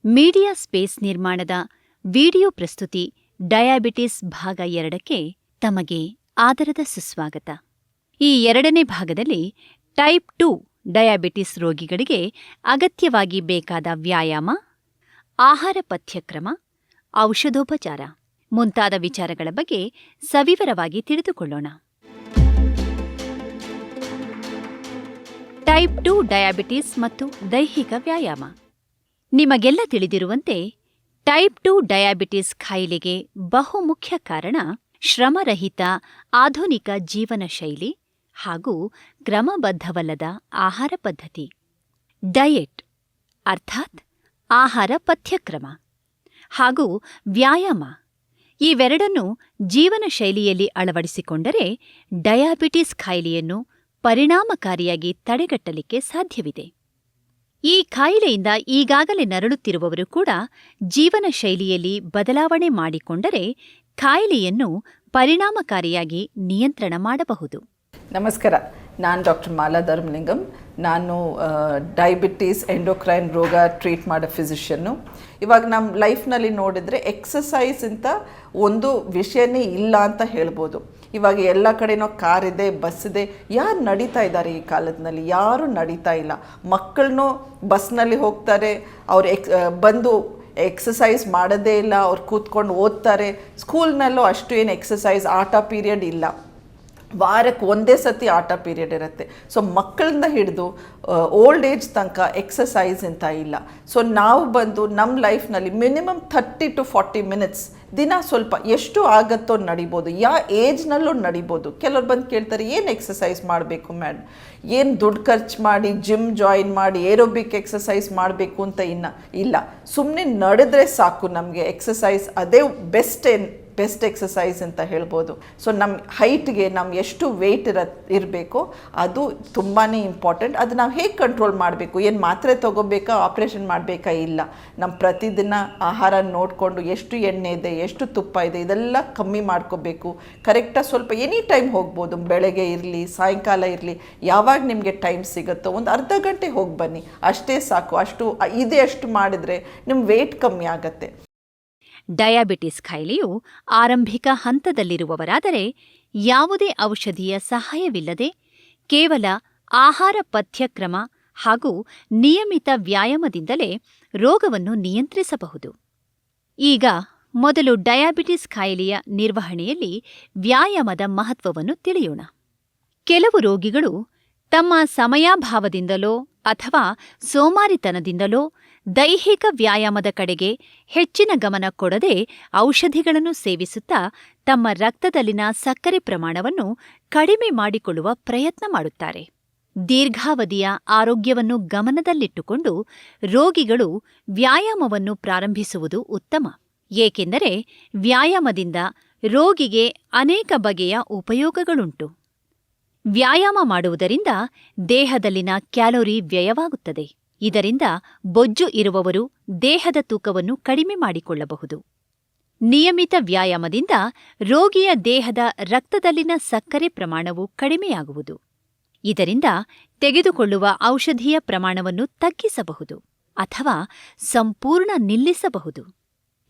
Media space ನಿರ್ಮಾಣದ video ಪ್ರಸ್ತುತಿ diabetes ಭಾಗ 2ಕ್ಕೆ ತಮಗೆ ಆದರದ ಸುಸ್ವಾಗತ. ಈ 2ನೇ ಭಾಗದಲ್ಲಿ ಟೈಪ್ 2 ಡಯಾಬಿಟಿಸ್ ರೋಗಿಗಳಿಗೆ ಅಗತ್ಯವಾಗಿ ಬೇಕಾದ ವ್ಯಾಯಾಮ, ಆಹಾರ ಪಥ್ಯಕ್ರಮ, ಔಷಧೋಪಚಾರ ಮುಂತಾದ ವಿಚಾರಗಳ ಬಗ್ಗೆ ಸವಿವರವಾಗಿ ತಿಳಿದುಕೊಳ್ಳೋಣ. ಟೈಪ್ 2 ಡಯಾಬಿಟಿಸ್ ಮತ್ತು ದೈಹಿಕ ವ್ಯಾಯಾಮ. ನಿಮಗೆಲ್ಲ ತಿಳಿದಿರುವಂತೆ ಟೈಪ್ 2 ಡಯಾಬಿಟಿಸ್ ಖಾಯಿಲೆಗೆ ಬಹುಮುಖ್ಯ ಕಾರಣ ಶ್ರಮರಹಿತ ಆಧುನಿಕ ಜೀವನ ಶೈಲಿ ಹಾಗೂ ಕ್ರಮಬದ್ಧವಲ್ಲದ ಆಹಾರ ಪದ್ಧತಿ. ಡಯೆಟ್ ಅರ್ಥಾತ್ ಆಹಾರ ಪಥ್ಯಕ್ರಮ ಹಾಗೂ ವ್ಯಾಯಾಮ ಇವೆರಡನ್ನೂ ಜೀವನ ಶೈಲಿಯಲ್ಲಿ ಅಳವಡಿಸಿಕೊಂಡರೆ ಡಯಾಬಿಟಿಸ್ ಖಾಯಿಲೆಯನ್ನು ಪರಿಣಾಮಕಾರಿಯಾಗಿ ತಡೆಗಟ್ಟಲಿಕ್ಕೆ ಸಾಧ್ಯವಿದೆ. ಈ ಖಾಯಿಲೆಯಿಂದ ಈಗಾಗಲೇ ನರಳುತ್ತಿರುವವರು ಕೂಡ ಜೀವನ ಶೈಲಿಯಲ್ಲಿ ಬದಲಾವಣೆ ಮಾಡಿಕೊಂಡರೆ ಖಾಯಿಲೆಯನ್ನು ಪರಿಣಾಮಕಾರಿಯಾಗಿ ನಿಯಂತ್ರಣ ಮಾಡಬಹುದು. ನಮಸ್ಕಾರ, ನಾನು ಡಾಕ್ಟರ್ ಮಾಲಾ ಧರ್ಮಲಿಂಗಂ. ನಾನು ಡಯಾಬಿಟೀಸ್ ಎಂಡೋಕ್ರೈನ್ ರೋಗ ಟ್ರೀಟ್ ಮಾಡೋ ಫಿಸಿಷಿಯನ್ನು. ಇವಾಗ ನಮ್ಮ ಲೈಫ್ನಲ್ಲಿ ನೋಡಿದರೆ ಎಕ್ಸಸೈಸ್ ಅಂತ ಒಂದು ವಿಷಯನೇ ಇಲ್ಲ ಅಂತ ಹೇಳ್ಬೋದು. ಇವಾಗ ಎಲ್ಲ ಕಡೆನೋ ಕಾರ್ ಇದೆ, ಬಸ್ ಇದೆ. ಯಾರು ನಡೀತಾ ಇದ್ದಾರೆ ಈ ಕಾಲದಲ್ಲಿ? ಯಾರೂ ನಡೀತಾ ಇಲ್ಲ. ಮಕ್ಕಳನ್ನೂ ಬಸ್ನಲ್ಲಿ ಹೋಗ್ತಾರೆ, ಅವ್ರು ಬಂದು ಎಕ್ಸಸೈಸ್ ಮಾಡೋದೇ ಇಲ್ಲ, ಅವ್ರು ಕೂತ್ಕೊಂಡು ಓದ್ತಾರೆ. ಸ್ಕೂಲ್ನಲ್ಲೂ ಅಷ್ಟು ಏನು ಎಕ್ಸಸೈಸ್ ಆಟ ಪೀರಿಯಡ್ ಇಲ್ಲ, ವಾರಕ್ಕೆ ಒಂದೇ ಸತಿ ಆಟ ಪೀರಿಯಡ್ ಇರುತ್ತೆ. ಸೊ ಮಕ್ಕಳಿಂದ ಹಿಡಿದು ಓಲ್ಡ್ ಏಜ್ ತನಕ ಎಕ್ಸಸೈಸ್ ಅಂತ ಇಲ್ಲ. ಸೊ ನಾವು ಬಂದು ನಮ್ಮ ಲೈಫ್ನಲ್ಲಿ ಮಿನಿಮಮ್ 30 to 40 ಮಿನಿಟ್ಸ್ ದಿನ ಸ್ವಲ್ಪ ಎಷ್ಟು ಆಗುತ್ತೋ ನಡಿಬೋದು. ಏಜ್ನಲ್ಲೂ ನಡಿಬೋದು. ಕೆಲವ್ರು ಬಂದು ಕೇಳ್ತಾರೆ, ಏನು ಎಕ್ಸಸೈಸ್ ಮಾಡಬೇಕು ಮೇಡಮ್, ಏನು ದುಡ್ಡು ಖರ್ಚು ಮಾಡಿ ಜಿಮ್ ಜಾಯಿನ್ ಮಾಡಿ ಏರೋಬಿಕ್ ಎಕ್ಸಸೈಸ್ ಮಾಡಬೇಕು ಅಂತ ಇಲ್ಲ. ಸುಮ್ಮನೆ ನಡೆದ್ರೆ ಸಾಕು ನಮಗೆ ಎಕ್ಸಸೈಸ್. ಅದೇ ಬೆಸ್ಟ್ ಎಕ್ಸಸೈಸ್ ಅಂತ ಹೇಳ್ಬೋದು. ಸೊ ನಮ್ಮ ಹೈಟ್ಗೆ ನಾವು ಎಷ್ಟು ವೆಯ್ಟ್ ಇರಬೇಕೋ ಅದು ತುಂಬಾ ಇಂಪಾರ್ಟೆಂಟ್. ಅದು ನಾವು ಹೇಗೆ ಕಂಟ್ರೋಲ್ ಮಾಡಬೇಕು? ಏನು ಮಾತ್ರೆ ತೊಗೋಬೇಕಾ, ಆಪ್ರೇಷನ್ ಮಾಡಬೇಕಾ? ಇಲ್ಲ. ನಮ್ಮ ಪ್ರತಿದಿನ ಆಹಾರ ನೋಡಿಕೊಂಡು ಎಷ್ಟು ಎಣ್ಣೆ ಇದೆ, ಎಷ್ಟು ತುಪ್ಪ ಇದೆ, ಇದೆಲ್ಲ ಕಮ್ಮಿ ಮಾಡ್ಕೋಬೇಕು. ಕರೆಕ್ಟಾಗಿ ಸ್ವಲ್ಪ ಎನಿ ಟೈಮ್ ಹೋಗ್ಬೋದು. ಬೆಳಗ್ಗೆ ಇರಲಿ, ಸಾಯಂಕಾಲ ಇರಲಿ, ಯಾವಾಗ ನಿಮಗೆ ಟೈಮ್ ಸಿಗುತ್ತೋ ಒಂದು ಅರ್ಧ ಗಂಟೆ ಹೋಗಿ ಬನ್ನಿ, ಅಷ್ಟೇ ಸಾಕು. ಅಷ್ಟು ಮಾಡಿದರೆ ನಿಮ್ಮ ವೆಯ್ಟ್ ಕಮ್ಮಿ ಆಗತ್ತೆ. ಡಯಾಬಿಟಿಸ್ ಖಾಯಿಲೆಯು ಆರಂಭಿಕ ಹಂತದಲ್ಲಿರುವವರಾದರೆ ಯಾವುದೇ ಔಷಧಿಯ ಸಹಾಯವಿಲ್ಲದೆ ಕೇವಲ ಆಹಾರ ಪಥ್ಯಕ್ರಮ ಹಾಗೂ ನಿಯಮಿತ ವ್ಯಾಯಾಮದಿಂದಲೇ ರೋಗವನ್ನು ನಿಯಂತ್ರಿಸಬಹುದು. ಈಗ ಮೊದಲು ಡಯಾಬಿಟಿಸ್ ಖಾಯಿಲೆಯ ನಿರ್ವಹಣೆಯಲ್ಲಿ ವ್ಯಾಯಾಮದ ಮಹತ್ವವನ್ನು ತಿಳಿಯೋಣ. ಕೆಲವು ರೋಗಿಗಳು ತಮ್ಮ ಸಮಯಾಭಾವದಿಂದಲೋ ಅಥವಾ ಸೋಮಾರಿತನದಿಂದಲೋ ದೈಹಿಕ ವ್ಯಾಯಾಮದ ಕಡೆಗೆ ಹೆಚ್ಚಿನ ಗಮನ ಕೊಡದೆ ಔಷಧಿಗಳನ್ನು ಸೇವಿಸುತ್ತಾ ತಮ್ಮ ರಕ್ತದಲ್ಲಿನ ಸಕ್ಕರೆ ಪ್ರಮಾಣವನ್ನು ಕಡಿಮೆ ಮಾಡಿಕೊಳ್ಳುವ ಪ್ರಯತ್ನ ಮಾಡುತ್ತಾರೆ. ದೀರ್ಘಾವಧಿಯ ಆರೋಗ್ಯವನ್ನು ಗಮನದಲ್ಲಿಟ್ಟುಕೊಂಡು ರೋಗಿಗಳು ವ್ಯಾಯಾಮವನ್ನು ಪ್ರಾರಂಭಿಸುವುದು ಉತ್ತಮ. ಏಕೆಂದರೆ ವ್ಯಾಯಾಮದಿಂದ ರೋಗಿಗೆ ಅನೇಕ ಬಗೆಯ ಉಪಯೋಗಗಳುಂಟು. ವ್ಯಾಯಾಮ ಮಾಡುವುದರಿಂದ ದೇಹದಲ್ಲಿನ ಕ್ಯಾಲೋರಿ ವ್ಯಯವಾಗುತ್ತದೆ. ಇದರಿಂದ ಬೊಜ್ಜು ಇರುವವರು ದೇಹದ ತೂಕವನ್ನು ಕಡಿಮೆ ಮಾಡಿಕೊಳ್ಳಬಹುದು. ನಿಯಮಿತ ವ್ಯಾಯಾಮದಿಂದ ರೋಗಿಯ ದೇಹದ ರಕ್ತದಲ್ಲಿನ ಸಕ್ಕರೆ ಪ್ರಮಾಣವು ಕಡಿಮೆಯಾಗುವುದು. ಇದರಿಂದ ತೆಗೆದುಕೊಳ್ಳುವ ಔಷಧಿಯ ಪ್ರಮಾಣವನ್ನು ತಗ್ಗಿಸಬಹುದು ಅಥವಾ ಸಂಪೂರ್ಣ ನಿಲ್ಲಿಸಬಹುದು.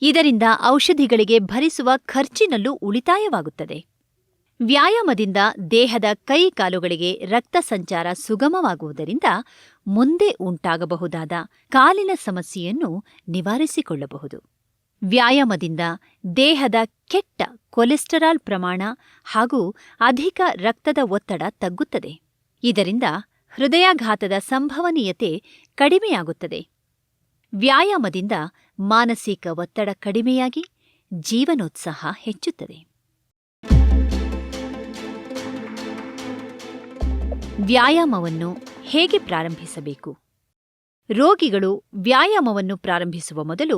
ಇದರಿಂದ ಔಷಧಿಗಳಿಗೆ ಭರಿಸುವ ಖರ್ಚಿನಲ್ಲೂ ಉಳಿತಾಯವಾಗುತ್ತದೆ. ವ್ಯಾಯಾಮದಿಂದ ದೇಹದ ಕೈ ಕಾಲುಗಳಿಗೆ ರಕ್ತ ಸಂಚಾರ ಸುಗಮವಾಗುವುದರಿಂದ ಮುಂದೆ ಉಂಟಾಗಬಹುದಾದ ಕಾಲಿನ ಸಮಸ್ಯೆಯನ್ನು ನಿವಾರಿಸಿಕೊಳ್ಳಬಹುದು. ವ್ಯಾಯಾಮದಿಂದ ದೇಹದ ಕೆಟ್ಟ ಕೊಲೆಸ್ಟರಾಲ್ ಪ್ರಮಾಣ ಹಾಗೂ ಅಧಿಕ ರಕ್ತದ ಒತ್ತಡ ತಗ್ಗುತ್ತದೆ. ಇದರಿಂದ ಹೃದಯಾಘಾತದ ಸಂಭವನೀಯತೆ ಕಡಿಮೆಯಾಗುತ್ತದೆ. ವ್ಯಾಯಾಮದಿಂದ ಮಾನಸಿಕ ಒತ್ತಡ ಕಡಿಮೆಯಾಗಿ ಜೀವನೋತ್ಸಾಹ ಹೆಚ್ಚುತ್ತದೆ. ವ್ಯಾಯಾಮವನ್ನು ಹೇಗೆ ಪ್ರಾರಂಭಿಸಬೇಕು? ರೋಗಿಗಳು ವ್ಯಾಯಾಮವನ್ನು ಪ್ರಾರಂಭಿಸುವ ಮೊದಲು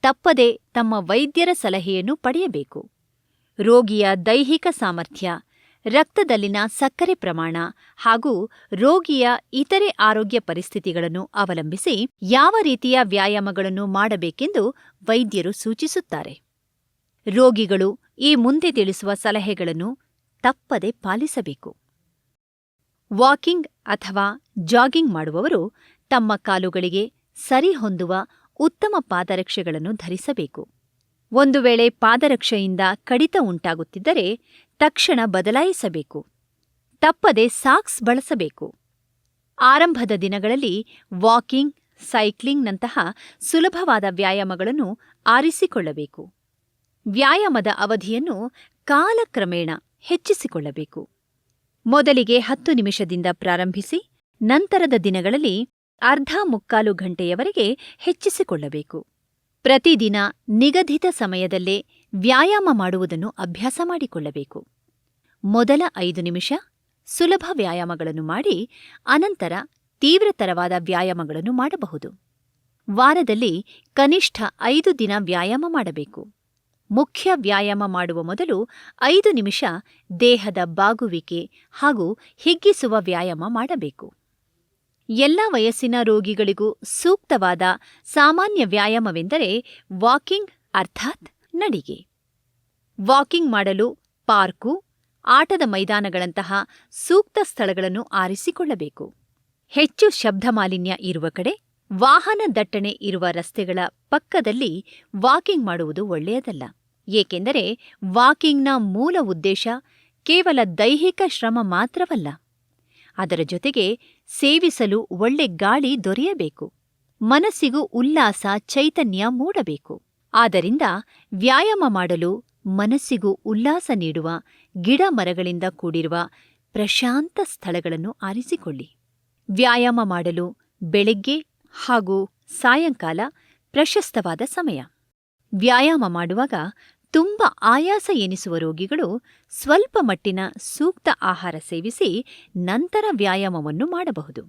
ತಪ್ಪದೆ ತಮ್ಮ ವೈದ್ಯರ ಸಲಹೆಯನ್ನು ಪಡೆಯಬೇಕು. ರೋಗಿಯ ದೈಹಿಕ ಸಾಮರ್ಥ್ಯ, ರಕ್ತದಲ್ಲಿನ ಸಕ್ಕರೆ ಪ್ರಮಾಣ ಹಾಗೂ ರೋಗಿಯ ಇತರೆ ಆರೋಗ್ಯ ಪರಿಸ್ಥಿತಿಗಳನ್ನು ಅವಲಂಬಿಸಿ ಯಾವ ರೀತಿಯ ವ್ಯಾಯಾಮಗಳನ್ನು ಮಾಡಬೇಕೆಂದು ವೈದ್ಯರು ಸೂಚಿಸುತ್ತಾರೆ. ರೋಗಿಗಳು ಈ ಮುಂದೆ ತಿಳಿಸುವ ಸಲಹೆಗಳನ್ನು ತಪ್ಪದೆ ಪಾಲಿಸಬೇಕು. ವಾಕಿಂಗ್ ಅಥವಾ ಜಾಗಿಂಗ್ ಮಾಡುವವರು ತಮ್ಮ ಕಾಲುಗಳಿಗೆ ಸರಿಹೊಂದುವ ಉತ್ತಮ ಪಾದರಕ್ಷೆಗಳನ್ನು ಧರಿಸಬೇಕು. ಒಂದು ವೇಳೆ ಪಾದರಕ್ಷೆಯಿಂದ ಕಡಿತ ಉಂಟಾಗುತ್ತಿದ್ದರೆ ತಕ್ಷಣ ಬದಲಾಯಿಸಬೇಕು. ತಪ್ಪದೆ ಸಾಕ್ಸ್ ಬಳಸಬೇಕು. ಆರಂಭದ ದಿನಗಳಲ್ಲಿ ವಾಕಿಂಗ್, ಸೈಕ್ಲಿಂಗ್ನಂತಹ ಸುಲಭವಾದ ವ್ಯಾಯಾಮಗಳನ್ನು ಆರಿಸಿಕೊಳ್ಳಬೇಕು. ವ್ಯಾಯಾಮದ ಅವಧಿಯನ್ನು ಕಾಲಕ್ರಮೇಣ ಹೆಚ್ಚಿಸಿಕೊಳ್ಳಬೇಕು. ಮೊದಲಿಗೆ 10 ನಿಮಿಷದಿಂದ ಪ್ರಾರಂಭಿಸಿ ನಂತರದ ದಿನಗಳಲ್ಲಿ ಅರ್ಧ-ಮುಕ್ಕಾಲು ಗಂಟೆಯವರೆಗೆ ಹೆಚ್ಚಿಸಿಕೊಳ್ಳಬೇಕು. ಪ್ರತಿದಿನ ನಿಗದಿತ ಸಮಯದಲ್ಲೇ ವ್ಯಾಯಾಮ ಮಾಡುವುದನ್ನು ಅಭ್ಯಾಸ ಮಾಡಿಕೊಳ್ಳಬೇಕು. ಮೊದಲ 5 ನಿಮಿಷ ಸುಲಭ ವ್ಯಾಯಾಮಗಳನ್ನು ಮಾಡಿ ಅನಂತರ ತೀವ್ರತರವಾದ ವ್ಯಾಯಾಮಗಳನ್ನು ಮಾಡಬಹುದು. ವಾರದಲ್ಲಿ ಕನಿಷ್ಠ 5 ದಿನ ವ್ಯಾಯಾಮ ಮಾಡಬೇಕು. ಮುಖ್ಯ ವ್ಯಾಯಾಮ ಮಾಡುವ ಮೊದಲು 5 ನಿಮಿಷ ದೇಹದ ಬಾಗುವಿಕೆ ಹಾಗೂ ಹಿಗ್ಗಿಸುವ ವ್ಯಾಯಾಮ ಮಾಡಬೇಕು. ಎಲ್ಲ ವಯಸ್ಸಿನ ರೋಗಿಗಳಿಗೂ ಸೂಕ್ತವಾದ ಸಾಮಾನ್ಯ ವ್ಯಾಯಾಮವೆಂದರೆ ವಾಕಿಂಗ್ ಅರ್ಥಾತ್ ನಡಿಗೆ. ವಾಕಿಂಗ್ ಮಾಡಲು ಪಾರ್ಕು, ಆಟದ ಮೈದಾನಗಳಂತಹ ಸೂಕ್ತ ಸ್ಥಳಗಳನ್ನು ಆರಿಸಿಕೊಳ್ಳಬೇಕು. ಹೆಚ್ಚು ಶಬ್ದಮಾಲಿನ್ಯ ಇರುವ ಕಡೆ, ವಾಹನ ದಟ್ಟಣೆ ಇರುವ ರಸ್ತೆಗಳ ಪಕ್ಕದಲ್ಲಿ ವಾಕಿಂಗ್ ಮಾಡುವುದು ಒಳ್ಳೆಯದಲ್ಲ. ಏಕೆಂದರೆ ವಾಕಿಂಗ್ನ ಮೂಲ ಉದ್ದೇಶ ಕೇವಲ ದೈಹಿಕ ಶ್ರಮ ಮಾತ್ರವಲ್ಲ. ಅದರ ಜೊತೆಗೆ ಸೇವಿಸಲು ಒಳ್ಳೆ ಗಾಳಿ ದೊರೆಯಬೇಕು. ಮನಸ್ಸಿಗೂ ಉಲ್ಲಾಸ, ಚೈತನ್ಯ ಮೂಡಬೇಕು. ಆದ್ದರಿಂದ ವ್ಯಾಯಾಮ ಮಾಡಲು ಮನಸ್ಸಿಗೂ ಉಲ್ಲಾಸ ನೀಡುವ ಗಿಡ ಮರಗಳಿಂದ ಕೂಡಿರುವ ಪ್ರಶಾಂತ ಸ್ಥಳಗಳನ್ನು ಆರಿಸಿಕೊಳ್ಳಿ. ವ್ಯಾಯಾಮ ಮಾಡಲು ಬೆಳಗ್ಗೆ ಹಾಗೂ ಸಾಯಂಕಾಲ ಪ್ರಶಸ್ತವಾದ ಸಮಯ. ವ್ಯಾಯಾಮ ಮಾಡುವಾಗ ತುಂಬ ಆಯಾಸ ಎನಿಸುವ ರೋಗಿಗಳು ಸ್ವಲ್ಪ ಮಟ್ಟಿನ ಸೂಕ್ತ ಆಹಾರ ಸೇವಿಸಿ ನಂತರ ವ್ಯಾಯಾಮವನ್ನು ಮಾಡಬಹುದು.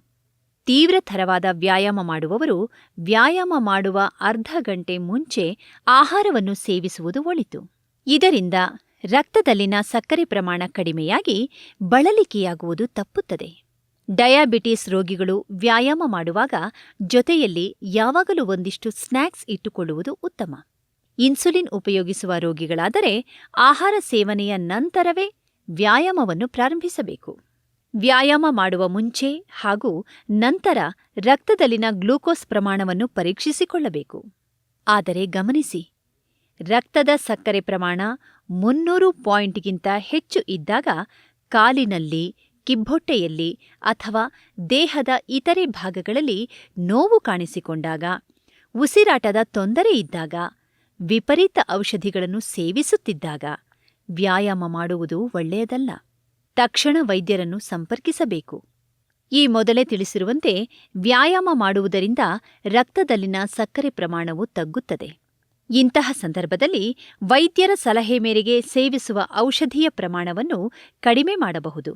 ತೀವ್ರತರವಾದ ವ್ಯಾಯಾಮ ಮಾಡುವವರು ವ್ಯಾಯಾಮ ಮಾಡುವ ಅರ್ಧ ಗಂಟೆ ಮುಂಚೆ ಆಹಾರವನ್ನು ಸೇವಿಸುವುದು ಒಳಿತು. ಇದರಿಂದ ರಕ್ತದಲ್ಲಿನ ಸಕ್ಕರೆ ಪ್ರಮಾಣ ಕಡಿಮೆಯಾಗಿ ಬಳಲಿಕೆಯಾಗುವುದು ತಪ್ಪುತ್ತದೆ. ಡಯಾಬಿಟಿಸ್ ರೋಗಿಗಳು ವ್ಯಾಯಾಮ ಮಾಡುವಾಗ ಜೊತೆಯಲ್ಲಿ ಯಾವಾಗಲೂ ಒಂದಿಷ್ಟು ಸ್ನ್ಯಾಕ್ಸ್ ಇಟ್ಟುಕೊಳ್ಳುವುದು ಉತ್ತಮ. ಇನ್ಸುಲಿನ್ ಉಪಯೋಗಿಸುವ ರೋಗಿಗಳಾದರೆ ಆಹಾರ ಸೇವನೆಯ ನಂತರವೇ ವ್ಯಾಯಾಮವನ್ನು ಪ್ರಾರಂಭಿಸಬೇಕು. ವ್ಯಾಯಾಮ ಮಾಡುವ ಮುಂಚೆ ಹಾಗೂ ನಂತರ ರಕ್ತದಲ್ಲಿನ ಗ್ಲೂಕೋಸ್ ಪ್ರಮಾಣವನ್ನು ಪರೀಕ್ಷಿಸಿಕೊಳ್ಳಬೇಕು. ಆದರೆ ಗಮನಿಸಿ, ರಕ್ತದ ಸಕ್ಕರೆ ಪ್ರಮಾಣ 300 ಪಾಯಿಂಟ್ಗಿಂತ ಹೆಚ್ಚು ಇದ್ದಾಗ ಕಾಲಿನಲ್ಲಿ, ಕಿಬ್ಬೊಟ್ಟೆಯಲ್ಲಿ ಅಥವಾ ದೇಹದ ಇತರೆ ಭಾಗಗಳಲ್ಲಿ ನೋವು ಕಾಣಿಸಿಕೊಂಡಾಗ, ಉಸಿರಾಟದ ತೊಂದರೆ ಇದ್ದಾಗ, ವಿಪರೀತ ಔಷಧಿಗಳನ್ನು ಸೇವಿಸುತ್ತಿದ್ದಾಗ ವ್ಯಾಯಾಮ ಮಾಡುವುದು ಒಳ್ಳೆಯದಲ್ಲ. ತಕ್ಷಣ ವೈದ್ಯರನ್ನು ಸಂಪರ್ಕಿಸಬೇಕು. ಈ ಮೊದಲೇ ತಿಳಿಸಿರುವಂತೆ ವ್ಯಾಯಾಮ ಮಾಡುವುದರಿಂದ ರಕ್ತದಲ್ಲಿನ ಸಕ್ಕರೆ ಪ್ರಮಾಣವು ತಗ್ಗುತ್ತದೆ. ಇಂತಹ ಸಂದರ್ಭದಲ್ಲಿ ವೈದ್ಯರ ಸಲಹೆ ಮೇರೆಗೆ ಸೇವಿಸುವ ಔಷಧಿಯ ಪ್ರಮಾಣವನ್ನು ಕಡಿಮೆ ಮಾಡಬಹುದು.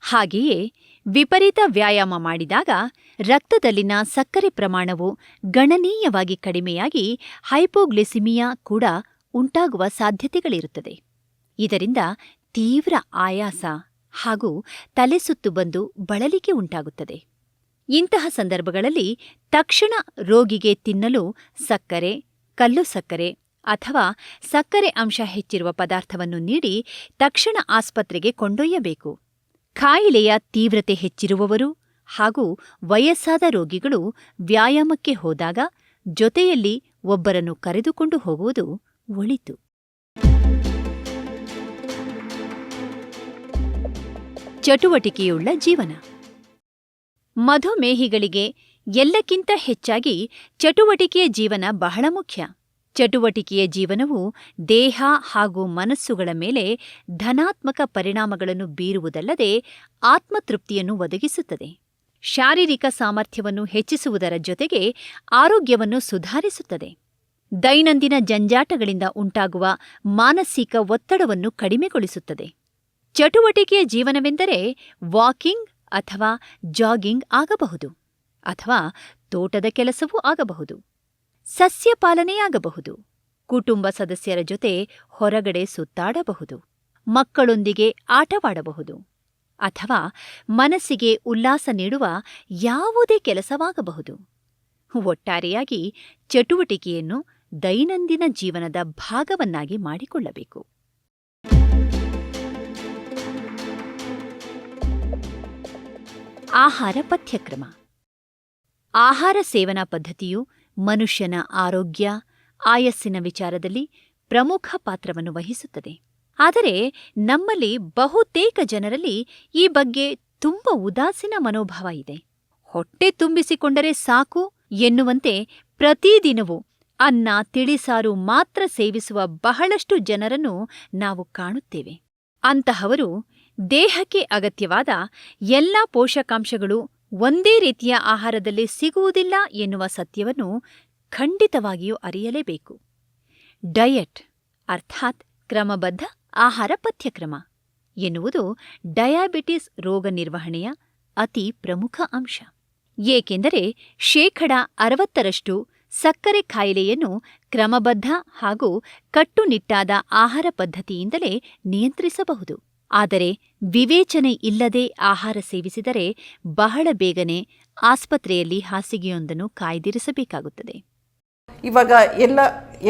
ಹಾಗೆಯೇ ವಿಪರೀತ ವ್ಯಾಯಾಮ ಮಾಡಿದಾಗ ರಕ್ತದಲ್ಲಿನ ಸಕ್ಕರೆ ಪ್ರಮಾಣವು ಗಣನೀಯವಾಗಿ ಕಡಿಮೆಯಾಗಿ ಹೈಪೋಗ್ಲಿಸಿಮಿಯಾ ಕೂಡ ಉಂಟಾಗುವ ಸಾಧ್ಯತೆಗಳಿರುತ್ತದೆ. ಇದರಿಂದ ತೀವ್ರ ಆಯಾಸ ಹಾಗೂ ತಲೆಸುತ್ತು ಬಂದು ಬಳಲಿಕೆ ಉಂಟಾಗುತ್ತದೆ. ಇಂತಹ ಸಂದರ್ಭಗಳಲ್ಲಿ ತಕ್ಷಣ ರೋಗಿಗೆ ತಿನ್ನಲು ಸಕ್ಕರೆ, ಕಲ್ಲು ಸಕ್ಕರೆ ಅಥವಾ ಸಕ್ಕರೆ ಅಂಶ ಹೆಚ್ಚಿರುವ ಪದಾರ್ಥವನ್ನು ನೀಡಿ ತಕ್ಷಣ ಆಸ್ಪತ್ರೆಗೆ ಕೊಂಡೊಯ್ಯಬೇಕು. ಕಾಯಿಲೆಯ ತೀವ್ರತೆ ಹೆಚ್ಚಿರುವವರು ಹಾಗೂ ವಯಸ್ಸಾದ ರೋಗಿಗಳು ವ್ಯಾಯಾಮಕ್ಕೆ ಹೋದಾಗ ಜೊತೆಯಲ್ಲಿ ಒಬ್ಬರನ್ನು ಕರೆದುಕೊಂಡು ಹೋಗುವುದು ಒಳಿತು. ಚಟುವಟಿಕೆಯುಳ್ಳ ಜೀವನ. ಮಧುಮೇಹಿಗಳಿಗೆ ಎಲ್ಲಕ್ಕಿಂತ ಹೆಚ್ಚಾಗಿ ಚಟುವಟಿಕೆಯ ಜೀವನ ಬಹಳ ಮುಖ್ಯ. ಚಟುವಟಿಕೆಯ ಜೀವನವು ದೇಹ ಹಾಗೂ ಮನಸ್ಸುಗಳ ಮೇಲೆ ಧನಾತ್ಮಕ ಪರಿಣಾಮಗಳನ್ನು ಬೀರುವುದಲ್ಲದೆ ಆತ್ಮತೃಪ್ತಿಯನ್ನು ಒದಗಿಸುತ್ತದೆ. ಶಾರೀರಿಕ ಸಾಮರ್ಥ್ಯವನ್ನು ಹೆಚ್ಚಿಸುವುದರ ಜೊತೆಗೆ ಆರೋಗ್ಯವನ್ನು ಸುಧಾರಿಸುತ್ತದೆ. ದೈನಂದಿನ ಜಂಜಾಟಗಳಿಂದ ಉಂಟಾಗುವ ಮಾನಸಿಕ ಒತ್ತಡವನ್ನು ಕಡಿಮೆಗೊಳಿಸುತ್ತದೆ. ಚಟುವಟಿಕೆಯ ಜೀವನವೆಂದರೆ ವಾಕಿಂಗ್ ಅಥವಾ ಜಾಗಿಂಗ್ ಆಗಬಹುದು, ಅಥವಾ ತೋಟದ ಕೆಲಸವೂ ಆಗಬಹುದು, ಸಸ್ಯಪಾಲನೆಯಾಗಬಹುದು, ಕುಟುಂಬ ಸದಸ್ಯರ ಜೊತೆ ಹೊರಗಡೆ ಸುತ್ತಾಡಬಹುದು, ಮಕ್ಕಳೊಂದಿಗೆ ಆಟವಾಡಬಹುದು, ಅಥವಾ ಮನಸ್ಸಿಗೆ ಉಲ್ಲಾಸ ನೀಡುವ ಯಾವುದೇ ಕೆಲಸವಾಗಬಹುದು. ಒಟ್ಟಾರೆಯಾಗಿ ಚಟುವಟಿಕೆಯನ್ನು ದೈನಂದಿನ ಜೀವನದ ಭಾಗವನ್ನಾಗಿ ಮಾಡಿಕೊಳ್ಳಬೇಕು. ಆಹಾರ ಪಥ್ಯಕ್ರಮ. ಆಹಾರ ಸೇವನಾ ಪದ್ಧತಿಯು ಮನುಷ್ಯನ ಆರೋಗ್ಯ, ಆಯಸ್ಸಿನ ವಿಚಾರದಲ್ಲಿ ಪ್ರಮುಖ ಪಾತ್ರವನ್ನು ವಹಿಸುತ್ತದೆ. ಆದರೆ ನಮ್ಮಲ್ಲಿ ಬಹುತೇಕ ಜನರಲ್ಲಿ ಈ ಬಗ್ಗೆ ತುಂಬ ಉದಾಸೀನ ಮನೋಭಾವ ಇದೆ. ಹೊಟ್ಟೆ ತುಂಬಿಸಿಕೊಂಡರೆ ಸಾಕು ಎನ್ನುವಂತೆ ಪ್ರತಿದಿನವೂ ಅನ್ನ, ತಿಳಿಸಾರು ಮಾತ್ರ ಸೇವಿಸುವ ಬಹಳಷ್ಟು ಜನರನ್ನು ನಾವು ಕಾಣುತ್ತೇವೆ. ಅಂತಹವರು ದೇಹಕ್ಕೆ ಅಗತ್ಯವಾದ ಎಲ್ಲ ಪೋಷಕಾಂಶಗಳು ಒಂದೇ ರೀತಿಯ ಆಹಾರದಲ್ಲಿ ಸಿಗುವುದಿಲ್ಲ ಎನ್ನುವ ಸತ್ಯವನ್ನು ಖಂಡಿತವಾಗಿಯೂ ಅರಿಯಲೇಬೇಕು. ಡಯಟ್ ಅರ್ಥಾತ್ ಕ್ರಮಬದ್ಧ ಆಹಾರ ಪಥ್ಯಕ್ರಮ ಎನ್ನುವುದು ಡಯಾಬಿಟಿಸ್ ರೋಗ ನಿರ್ವಹಣೆಯ ಅತಿ ಪ್ರಮುಖ ಅಂಶ. ಏಕೆಂದರೆ 60% ಸಕ್ಕರೆ ಕಾಯಿಲೆಯನ್ನು ಕ್ರಮಬದ್ಧ ಹಾಗೂ ಕಟ್ಟುನಿಟ್ಟಾದ ಆಹಾರ ಪದ್ಧತಿಯಿಂದಲೇ ನಿಯಂತ್ರಿಸಬಹುದು. ಆದರೆ ವಿವೇಚನೆ ಇಲ್ಲದೆ ಆಹಾರ ಸೇವಿಸಿದರೆ ಬಹಳ ಬೇಗನೆ ಆಸ್ಪತ್ರೆಯಲ್ಲಿ ಹಾಸಿಗೆಯೊಂದನ್ನು ಕಾಯ್ದಿರಿಸಬೇಕಾಗುತ್ತದೆ. ಇವಾಗ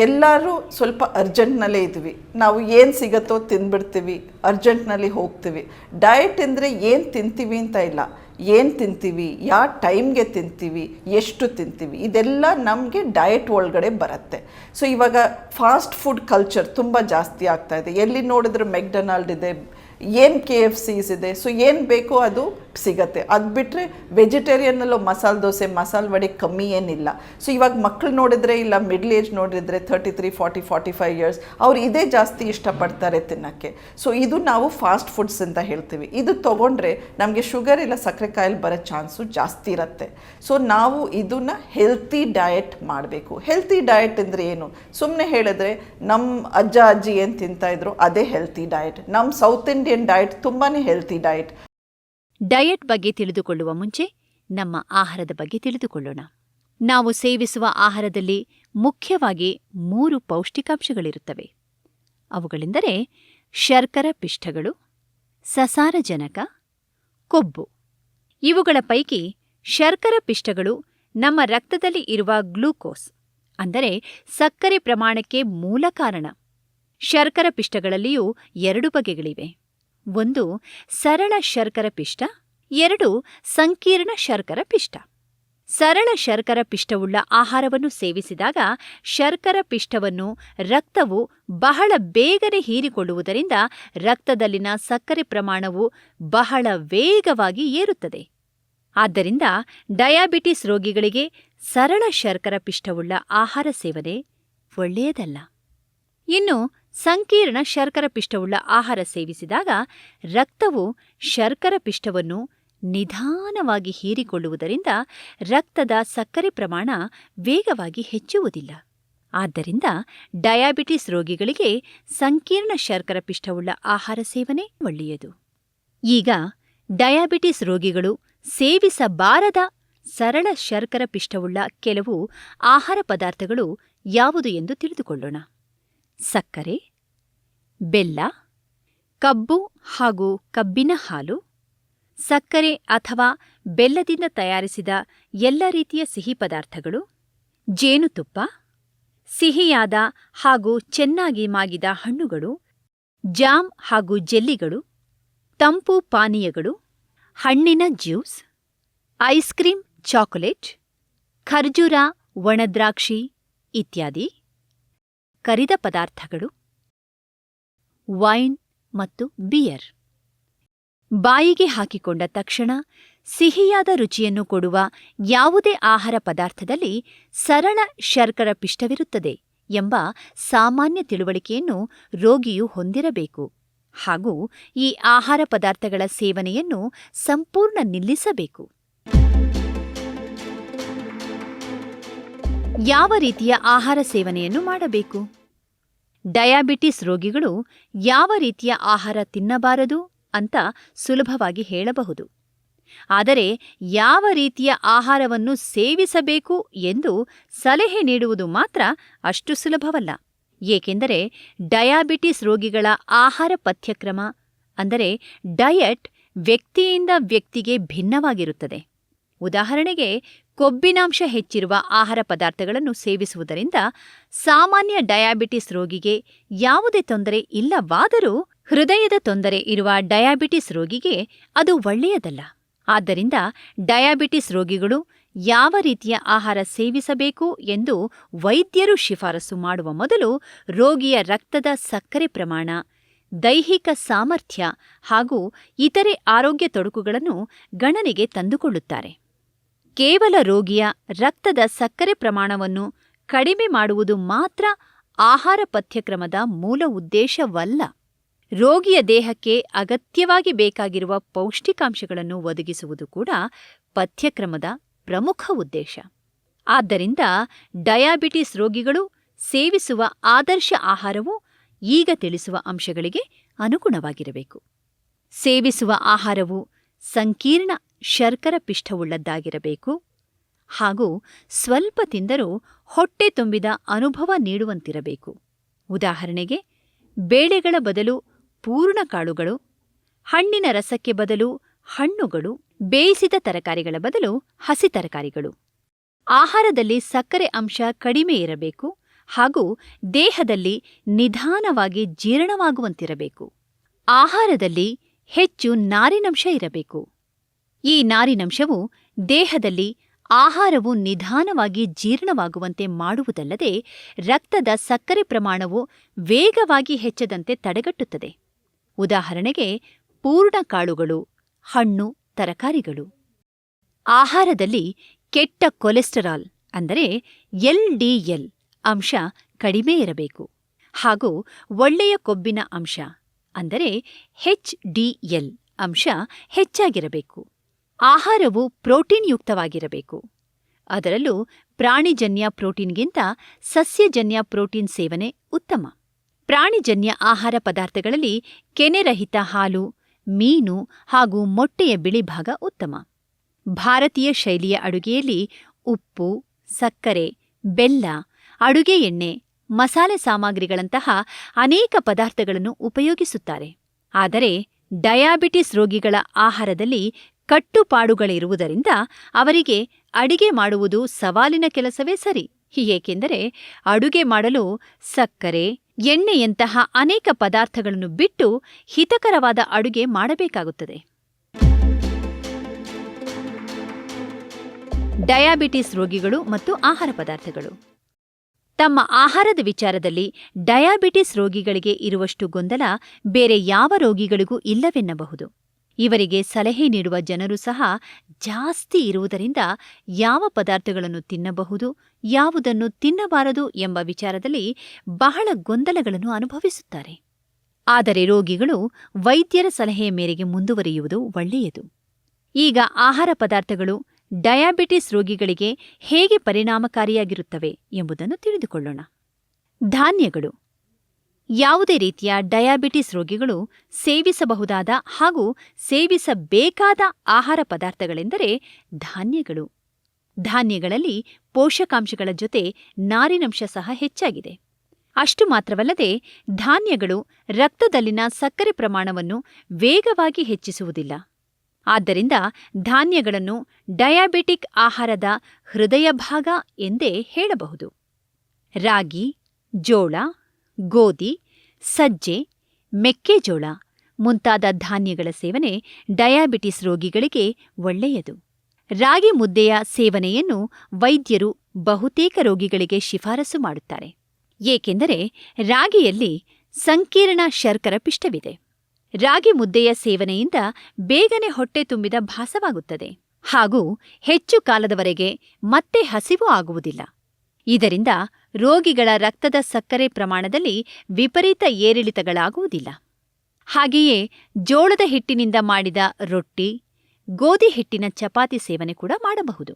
ಎಲ್ಲರೂ ಸ್ವಲ್ಪ ಅರ್ಜೆಂಟ್ನಲ್ಲೇ ಇದ್ವಿ. ನಾವು ಏನು ಸಿಗತ್ತೋ ತಿಂದ್ಬಿಡ್ತೀವಿ, ಅರ್ಜೆಂಟ್ನಲ್ಲಿ ಹೋಗ್ತೀವಿ. ಡಯಟ್ ಅಂದರೆ ಏನು ತಿಂತೀವಿ ಅಂತ ಇಲ್ಲ, ಏನು ತಿಂತೀವಿ, ಯಾವ ಟೈಮ್ಗೆ ತಿಂತೀವಿ, ಎಷ್ಟು ತಿಂತೀವಿ, ಇದೆಲ್ಲ ನಮಗೆ ಡಯಟ್ ಒಳಗಡೆ ಬರುತ್ತೆ. ಸೊ ಇವಾಗ ಫಾಸ್ಟ್ ಫುಡ್ ಕಲ್ಚರ್ ತುಂಬ ಜಾಸ್ತಿ ಆಗ್ತಾ ಇದೆ. ಎಲ್ಲಿ ನೋಡಿದ್ರೆ ಮೆಕ್ಡೊನಾಲ್ಡ್ ಇದೆ, ಏನು KFCs ಇದೆ. ಸೊ ಏನು ಬೇಕೋ ಅದು ಸಿಗತ್ತೆ. ಅದು ಬಿಟ್ಟರೆ ವೆಜಿಟೇರಿಯನ್ನಲ್ಲೂ ಮಸಾಲೆ ದೋಸೆ, ಮಸಾಲೆ ವಡೆ ಕಮ್ಮಿ ಏನಿಲ್ಲ. ಸೊ ಇವಾಗ ಮಕ್ಕಳು ನೋಡಿದ್ರೆ, ಇಲ್ಲ ಮಿಡ್ಲ್ ಏಜ್ ನೋಡಿದ್ರೆ 33, 40, 45 ಇಯರ್ಸ್ ಅವ್ರು ಇದೇ ಜಾಸ್ತಿ ಇಷ್ಟಪಡ್ತಾರೆ ತಿನ್ನೋಕ್ಕೆ. ಸೊ ಇದು ನಾವು ಫಾಸ್ಟ್ ಫುಡ್ಸ್ ಅಂತ ಹೇಳ್ತೀವಿ. ಇದು ತೊಗೊಂಡ್ರೆ ನಮಗೆ ಶುಗರ್ ಇಲ್ಲ ಸಕ್ಕರೆ ಕಾಯಿಲೆ ಬರೋ ಚಾನ್ಸು ಜಾಸ್ತಿ ಇರುತ್ತೆ. ಸೊ ನಾವು ಇದನ್ನು ಹೆಲ್ತಿ ಡಯಟ್ ಮಾಡಬೇಕು. ಹೆಲ್ತಿ ಡಯಟ್ ಅಂದರೆ ಏನು? ಸುಮ್ಮನೆ ಹೇಳಿದ್ರೆ ನಮ್ಮ ಅಜ್ಜ ಅಜ್ಜಿ ಏನು ತಿಂತಾಯಿದ್ರು ಅದೇ ಹೆಲ್ತಿ ಡಯಟ್. ನಮ್ಮ ಸೌತ್ ಇಂಡಿಯನ್ ಡಯಟ್ ತುಂಬಾ ಹೆಲ್ತಿ ಡಯಟ್. ಡಯಟ್ ಬಗ್ಗೆ ತಿಳಿದುಕೊಳ್ಳುವ ಮುಂಚೆ ನಮ್ಮ ಆಹಾರದ ಬಗ್ಗೆ ತಿಳಿದುಕೊಳ್ಳೋಣ. ನಾವು ಸೇವಿಸುವ ಆಹಾರದಲ್ಲಿ ಮುಖ್ಯವಾಗಿ 3 ಪೌಷ್ಟಿಕಾಂಶಗಳಿರುತ್ತವೆ. ಅವುಗಳೆಂದರೆ ಶರ್ಕರ ಪಿಷ್ಟಗಳು, ಸಸಾರಜನಕ, ಕೊಬ್ಬು. ಇವುಗಳ ಪೈಕಿ ಶರ್ಕರ ಪಿಷ್ಟಗಳು ನಮ್ಮ ರಕ್ತದಲ್ಲಿ ಇರುವ ಗ್ಲೂಕೋಸ್ ಅಂದರೆ ಸಕ್ಕರೆ ಪ್ರಮಾಣಕ್ಕೆ ಮೂಲ ಕಾರಣ. ಶರ್ಕರ ಪಿಷ್ಟಗಳಲ್ಲಿಯೂ 2 ಬಗೆಗಳಿವೆ. ಒಂದು ಸರಳ ಶರ್ಕರ ಪಿಷ್ಟ, 2 ಸಂಕೀರ್ಣ ಶರ್ಕರ ಪಿಷ್ಟ. ಸರಳ ಶರ್ಕರ ಪಿಷ್ಟವುಳ್ಳ ಆಹಾರವನ್ನು ಸೇವಿಸಿದಾಗ ಶರ್ಕರ ಪಿಷ್ಟವನ್ನು ರಕ್ತವು ಬಹಳ ಬೇಗನೆ ಹೀರಿಕೊಳ್ಳುವುದರಿಂದ ರಕ್ತದಲ್ಲಿನ ಸಕ್ಕರೆ ಪ್ರಮಾಣವು ಬಹಳ ವೇಗವಾಗಿ ಏರುತ್ತದೆ. ಆದ್ದರಿಂದ ಡಯಾಬಿಟಿಸ್ ರೋಗಿಗಳಿಗೆ ಸರಳ ಶರ್ಕರ ಪಿಷ್ಟವುಳ್ಳ ಆಹಾರ ಸೇವನೆ ಒಳ್ಳೆಯದಲ್ಲ. ಇನ್ನು ಸಂಕೀರ್ಣ ಶರ್ಕರ ಪಿಷ್ಟವುಳ್ಳ ಆಹಾರ ಸೇವಿಸಿದಾಗ ರಕ್ತವು ಶರ್ಕರ ಪಿಷ್ಟವನ್ನು ನಿಧಾನವಾಗಿ ಹೀರಿಕೊಳ್ಳುವುದರಿಂದ ರಕ್ತದ ಸಕ್ಕರೆ ಪ್ರಮಾಣ ವೇಗವಾಗಿ ಹೆಚ್ಚುವುದಿಲ್ಲ. ಆದ್ದರಿಂದ ಡಯಾಬಿಟಿಸ್ ರೋಗಿಗಳಿಗೆ ಸಂಕೀರ್ಣ ಶರ್ಕರ ಪಿಷ್ಟವುಳ್ಳ ಆಹಾರ ಸೇವನೆ ಒಳ್ಳೆಯದು. ಈಗ ಡಯಾಬಿಟಿಸ್ ರೋಗಿಗಳು ಸೇವಿಸಬಾರದ ಸರಳ ಶರ್ಕರ ಪಿಷ್ಟವುಳ್ಳ ಕೆಲವು ಆಹಾರ ಪದಾರ್ಥಗಳು ಯಾವುದು ಎಂದು ತಿಳಿದುಕೊಳ್ಳೋಣ. ಸಕ್ಕರೆ, ಬೆಲ್ಲ, ಕಬ್ಬು ಹಾಗೂ ಕಬ್ಬಿನ ಹಾಲು, ಸಕ್ಕರೆ ಅಥವಾ ಬೆಲ್ಲದಿಂದ ತಯಾರಿಸಿದ ಎಲ್ಲ ರೀತಿಯ ಸಿಹಿ ಪದಾರ್ಥಗಳು, ಜೇನುತುಪ್ಪ, ಸಿಹಿಯಾದ ಹಾಗೂ ಚೆನ್ನಾಗಿ ಮಾಗಿದ ಹಣ್ಣುಗಳು, ಜಾಮ್ ಹಾಗೂ ಜೆಲ್ಲಿಗಳು, ತಂಪು ಪಾನೀಯಗಳು, ಹಣ್ಣಿನ ಜ್ಯೂಸ್, ಐಸ್ ಕ್ರೀಮ್, ಚಾಕೊಲೇಟ್, ಖರ್ಜೂರ, ಒಣದ್ರಾಕ್ಷಿ ಇತ್ಯಾದಿ, ಕರಿದ ಪದಾರ್ಥಗಳು, ವೈನ್ ಮತ್ತು ಬಿಯರ್. ಬಾಯಿಗೆ ಹಾಕಿಕೊಂಡ ತಕ್ಷಣ ಸಿಹಿಯಾದ ರುಚಿಯನ್ನು ಕೊಡುವ ಯಾವುದೇ ಆಹಾರ ಪದಾರ್ಥದಲ್ಲಿ ಸರಳ ಶರ್ಕರ ಪಿಷ್ಟವಿರುತ್ತದೆ ಎಂಬ ಸಾಮಾನ್ಯ ತಿಳುವಳಿಕೆಯನ್ನು ರೋಗಿಯು ಹೊಂದಿರಬೇಕು ಹಾಗೂ ಈ ಆಹಾರ ಪದಾರ್ಥಗಳ ಸೇವನೆಯನ್ನು ಸಂಪೂರ್ಣ ನಿಲ್ಲಿಸಬೇಕು. ಯಾವ ರೀತಿಯ ಆಹಾರ ಸೇವನೆಯನ್ನು ಮಾಡಬೇಕು? ಡಯಾಬಿಟಿಸ್ ರೋಗಿಗಳು ಯಾವ ರೀತಿಯ ಆಹಾರ ತಿನ್ನಬಾರದು ಅಂತ ಸುಲಭವಾಗಿ ಹೇಳಬಹುದು. ಆದರೆ ಯಾವ ರೀತಿಯ ಆಹಾರವನ್ನು ಸೇವಿಸಬೇಕು ಎಂದು ಸಲಹೆ ನೀಡುವುದು ಮಾತ್ರ ಅಷ್ಟು ಸುಲಭವಲ್ಲ. ಏಕೆಂದರೆ ಡಯಾಬಿಟಿಸ್ ರೋಗಿಗಳ ಆಹಾರ ಪಥ್ಯಕ್ರಮ ಅಂದರೆ ಡಯಟ್ ವ್ಯಕ್ತಿಯಿಂದ ವ್ಯಕ್ತಿಗೆ ಭಿನ್ನವಾಗಿರುತ್ತದೆ. ಉದಾಹರಣೆಗೆ, ಕೊಬ್ಬಿನಾಂಶ ಹೆಚ್ಚಿರುವ ಆಹಾರ ಪದಾರ್ಥಗಳನ್ನು ಸೇವಿಸುವುದರಿಂದ ಸಾಮಾನ್ಯ ಡಯಾಬಿಟಿಸ್ ರೋಗಿಗೆ ಯಾವುದೇ ತೊಂದರೆ ಇಲ್ಲವಾದರೂ ಹೃದಯದ ತೊಂದರೆ ಇರುವ ಡಯಾಬಿಟಿಸ್ ರೋಗಿಗೆ ಅದು ಒಳ್ಳೆಯದಲ್ಲ. ಆದ್ದರಿಂದ ಡಯಾಬಿಟಿಸ್ ರೋಗಿಗಳು ಯಾವ ರೀತಿಯ ಆಹಾರ ಸೇವಿಸಬೇಕು ಎಂದು ವೈದ್ಯರು ಶಿಫಾರಸು ಮಾಡುವ ಮೊದಲು ರೋಗಿಯ ರಕ್ತದ ಸಕ್ಕರೆ ಪ್ರಮಾಣ, ದೈಹಿಕ ಸಾಮರ್ಥ್ಯ ಹಾಗೂ ಇತರೆ ಆರೋಗ್ಯ ತೊಡಕುಗಳನ್ನು ಗಣನೆಗೆ ತಂದುಕೊಳ್ಳುತ್ತಾರೆ. ಕೇವಲ ರೋಗಿಯ ರಕ್ತದ ಸಕ್ಕರೆ ಪ್ರಮಾಣವನ್ನು ಕಡಿಮೆ ಮಾಡುವುದು ಮಾತ್ರ ಆಹಾರ ಪಥ್ಯಕ್ರಮದ ಮೂಲ ಉದ್ದೇಶವಲ್ಲ. ರೋಗಿಯ ದೇಹಕ್ಕೆ ಅಗತ್ಯವಾಗಿ ಬೇಕಾಗಿರುವ ಪೌಷ್ಟಿಕಾಂಶಗಳನ್ನು ಒದಗಿಸುವುದು ಕೂಡ ಪಥ್ಯಕ್ರಮದ ಪ್ರಮುಖ ಉದ್ದೇಶ. ಆದ್ದರಿಂದ ಡಯಾಬಿಟಿಸ್ ರೋಗಿಗಳು ಸೇವಿಸುವ ಆದರ್ಶ ಆಹಾರವು ಈಗ ತಿಳಿಸುವ ಅಂಶಗಳಿಗೆ ಅನುಗುಣವಾಗಿರಬೇಕು. ಸೇವಿಸುವ ಆಹಾರವು ಸಂಕೀರ್ಣ ಶರ್ಕರ ಪಿಷ್ಟವುಳ್ಳದ್ದಾಗಿರಬೇಕು ಹಾಗೂ ಸ್ವಲ್ಪ ತಿಂದರೂ ಹೊಟ್ಟೆ ತುಂಬಿದ ಅನುಭವ ನೀಡುವಂತಿರಬೇಕು. ಉದಾಹರಣೆಗೆ, ಬೇಳೆಗಳ ಬದಲು ಪೂರ್ಣಕಾಳುಗಳು, ಹಣ್ಣಿನ ರಸಕ್ಕೆ ಬದಲು ಹಣ್ಣುಗಳು, ಬೇಯಿಸಿದ ತರಕಾರಿಗಳ ಬದಲು ಹಸಿ ತರಕಾರಿಗಳು. ಆಹಾರದಲ್ಲಿ ಸಕ್ಕರೆ ಅಂಶ ಕಡಿಮೆ ಇರಬೇಕು ಹಾಗೂ ದೇಹದಲ್ಲಿ ನಿಧಾನವಾಗಿ ಜೀರ್ಣವಾಗುವಂತಿರಬೇಕು. ಆಹಾರದಲ್ಲಿ ಹೆಚ್ಚು ನಾರಿನಂಶ ಇರಬೇಕು. ಈ ನಾರಿನಂಶವು ದೇಹದಲ್ಲಿ ಆಹಾರವು ನಿಧಾನವಾಗಿ ಜೀರ್ಣವಾಗುವಂತೆ ಮಾಡುವುದಲ್ಲದೆ ರಕ್ತದ ಸಕ್ಕರೆ ಪ್ರಮಾಣವು ವೇಗವಾಗಿ ಹೆಚ್ಚದಂತೆ ತಡೆಗಟ್ಟುತ್ತದೆ. ಉದಾಹರಣೆಗೆ, ಪೂರ್ಣಕಾಳುಗಳು, ಹಣ್ಣು, ತರಕಾರಿಗಳು. ಆಹಾರದಲ್ಲಿ ಕೆಟ್ಟ ಕೊಲೆಸ್ಟರಾಲ್ ಅಂದರೆ LDL ಅಂಶ ಕಡಿಮೆ ಇರಬೇಕು ಹಾಗೂ ಒಳ್ಳೆಯ ಕೊಬ್ಬಿನ ಅಂಶ ಅಂದರೆ HDL ಅಂಶ ಹೆಚ್ಚಾಗಿರಬೇಕು. ಆಹಾರವು ಪ್ರೋಟೀನ್ಯುಕ್ತವಾಗಿರಬೇಕು. ಅದರಲ್ಲೂ ಪ್ರಾಣಿಜನ್ಯ ಪ್ರೋಟೀನ್ಗಿಂತ ಸಸ್ಯಜನ್ಯ ಪ್ರೋಟೀನ್ ಸೇವನೆ ಉತ್ತಮ. ಪ್ರಾಣಿಜನ್ಯ ಆಹಾರ ಪದಾರ್ಥಗಳಲ್ಲಿ ಕೆನೆರಹಿತ ಹಾಲು, ಮೀನು ಹಾಗೂ ಮೊಟ್ಟೆಯ ಬಿಳಿಭಾಗ ಉತ್ತಮ. ಭಾರತೀಯ ಶೈಲಿಯ ಅಡುಗೆಯಲ್ಲಿ ಉಪ್ಪು, ಸಕ್ಕರೆ, ಬೆಲ್ಲ, ಅಡುಗೆ ಎಣ್ಣೆ, ಮಸಾಲೆ ಸಾಮಗ್ರಿಗಳಂತಹ ಅನೇಕ ಪದಾರ್ಥಗಳನ್ನು ಉಪಯೋಗಿಸುತ್ತಾರೆ. ಆದರೆ ಡಯಾಬಿಟಿಸ್ ರೋಗಿಗಳ ಆಹಾರದಲ್ಲಿ ಕಟ್ಟುಪಾಡುಗಳಿರುವುದರಿಂದ ಅವರಿಗೆ ಅಡಿಗೆ ಮಾಡುವುದು ಸವಾಲಿನ ಕೆಲಸವೇ ಸರಿ. ಏಕೆಂದರೆ ಅಡುಗೆ ಮಾಡಲು ಸಕ್ಕರೆ, ಎಣ್ಣೆಯಂತಹ ಅನೇಕ ಪದಾರ್ಥಗಳನ್ನು ಬಿಟ್ಟು ಹಿತಕರವಾದ ಅಡುಗೆ ಮಾಡಬೇಕಾಗುತ್ತದೆ. ಡಯಾಬಿಟಿಸ್ ರೋಗಿಗಳು ಮತ್ತು ಆಹಾರ ಪದಾರ್ಥಗಳು. ತಮ್ಮ ಆಹಾರದ ವಿಚಾರದಲ್ಲಿ ಡಯಾಬಿಟಿಸ್ ರೋಗಿಗಳಿಗೆ ಇರುವಷ್ಟು ಗೊಂದಲ ಬೇರೆ ಯಾವ ರೋಗಿಗಳಿಗೂ ಇಲ್ಲವೆನ್ನಬಹುದು. ಇವರಿಗೆ ಸಲಹೆ ನೀಡುವ ಜನರು ಸಹ ಜಾಸ್ತಿ ಇರುವುದರಿಂದ ಯಾವ ಪದಾರ್ಥಗಳನ್ನು ತಿನ್ನಬಹುದು, ಯಾವುದನ್ನು ತಿನ್ನಬಾರದು ಎಂಬ ವಿಚಾರದಲ್ಲಿ ಬಹಳ ಗೊಂದಲಗಳನ್ನು ಅನುಭವಿಸುತ್ತಾರೆ. ಆದರೆ ರೋಗಿಗಳು ವೈದ್ಯರ ಸಲಹೆಯ ಮೇರೆಗೆ ಮುಂದುವರಿಯುವುದು ಒಳ್ಳೆಯದು. ಈಗ ಆಹಾರ ಪದಾರ್ಥಗಳು ಡಯಾಬಿಟಿಸ್ ರೋಗಿಗಳಿಗೆ ಹೇಗೆ ಪರಿಣಾಮಕಾರಿಯಾಗಿರುತ್ತವೆ ಎಂಬುದನ್ನು ತಿಳಿದುಕೊಳ್ಳೋಣ. ಧಾನ್ಯಗಳು. ಯಾವುದೇ ರೀತಿಯ ಡಯಾಬಿಟಿಸ್ ರೋಗಿಗಳು ಸೇವಿಸಬಹುದಾದ ಹಾಗೂ ಸೇವಿಸಬೇಕಾದ ಆಹಾರ ಪದಾರ್ಥಗಳೆಂದರೆ ಧಾನ್ಯಗಳು. ಧಾನ್ಯಗಳಲ್ಲಿ ಪೋಷಕಾಂಶಗಳ ಜೊತೆ ನಾರಿನಂಶ ಸಹ ಹೆಚ್ಚಾಗಿದೆ. ಅಷ್ಟು ಮಾತ್ರವಲ್ಲದೆ ಧಾನ್ಯಗಳು ರಕ್ತದಲ್ಲಿನ ಸಕ್ಕರೆ ಪ್ರಮಾಣವನ್ನು ವೇಗವಾಗಿ ಹೆಚ್ಚಿಸುವುದಿಲ್ಲ. ಆದ್ದರಿಂದ ಧಾನ್ಯಗಳನ್ನು ಡಯಾಬಿಟಿಕ್ ಆಹಾರದ ಹೃದಯ ಭಾಗ ಎಂದೇ ಹೇಳಬಹುದು. ರಾಗಿ, ಜೋಳ, ಗೋಧಿ, ಸಜ್ಜೆ, ಮೆಕ್ಕೆಜೋಳ ಮುಂತಾದ ಧಾನ್ಯಗಳ ಸೇವನೆ ಡಯಾಬಿಟಿಸ್ ರೋಗಿಗಳಿಗೆ ಒಳ್ಳೆಯದು. ರಾಗಿ ಮುದ್ದೆಯ ಸೇವನೆಯನ್ನು ವೈದ್ಯರು ಬಹುತೇಕ ರೋಗಿಗಳಿಗೆ ಶಿಫಾರಸು ಮಾಡುತ್ತಾರೆ. ಏಕೆಂದರೆ ರಾಗಿಯಲ್ಲಿ ಸಂಕೀರ್ಣ ಶರ್ಕರ ಪಿಷ್ಟವಿದೆ. ರಾಗಿ ಮುದ್ದೆಯ ಸೇವನೆಯಿಂದ ಬೇಗನೆ ಹೊಟ್ಟೆ ತುಂಬಿದ ಭಾಸವಾಗುತ್ತದೆ ಹಾಗೂ ಹೆಚ್ಚು ಕಾಲದವರೆಗೆ ಮತ್ತೆ ಹಸಿವು ಆಗುವುದಿಲ್ಲ. ಇದರಿಂದ ರೋಗಿಗಳ ರಕ್ತದ ಸಕ್ಕರೆ ಪ್ರಮಾಣದಲ್ಲಿ ವಿಪರೀತ ಏರಿಳಿತಗಳಾಗುವುದಿಲ್ಲ. ಹಾಗೆಯೇ ಜೋಳದ ಹಿಟ್ಟಿನಿಂದ ಮಾಡಿದ ರೊಟ್ಟಿ, ಗೋಧಿ ಹಿಟ್ಟಿನ ಚಪಾತಿ ಸೇವನೆ ಕೂಡ ಮಾಡಬಹುದು.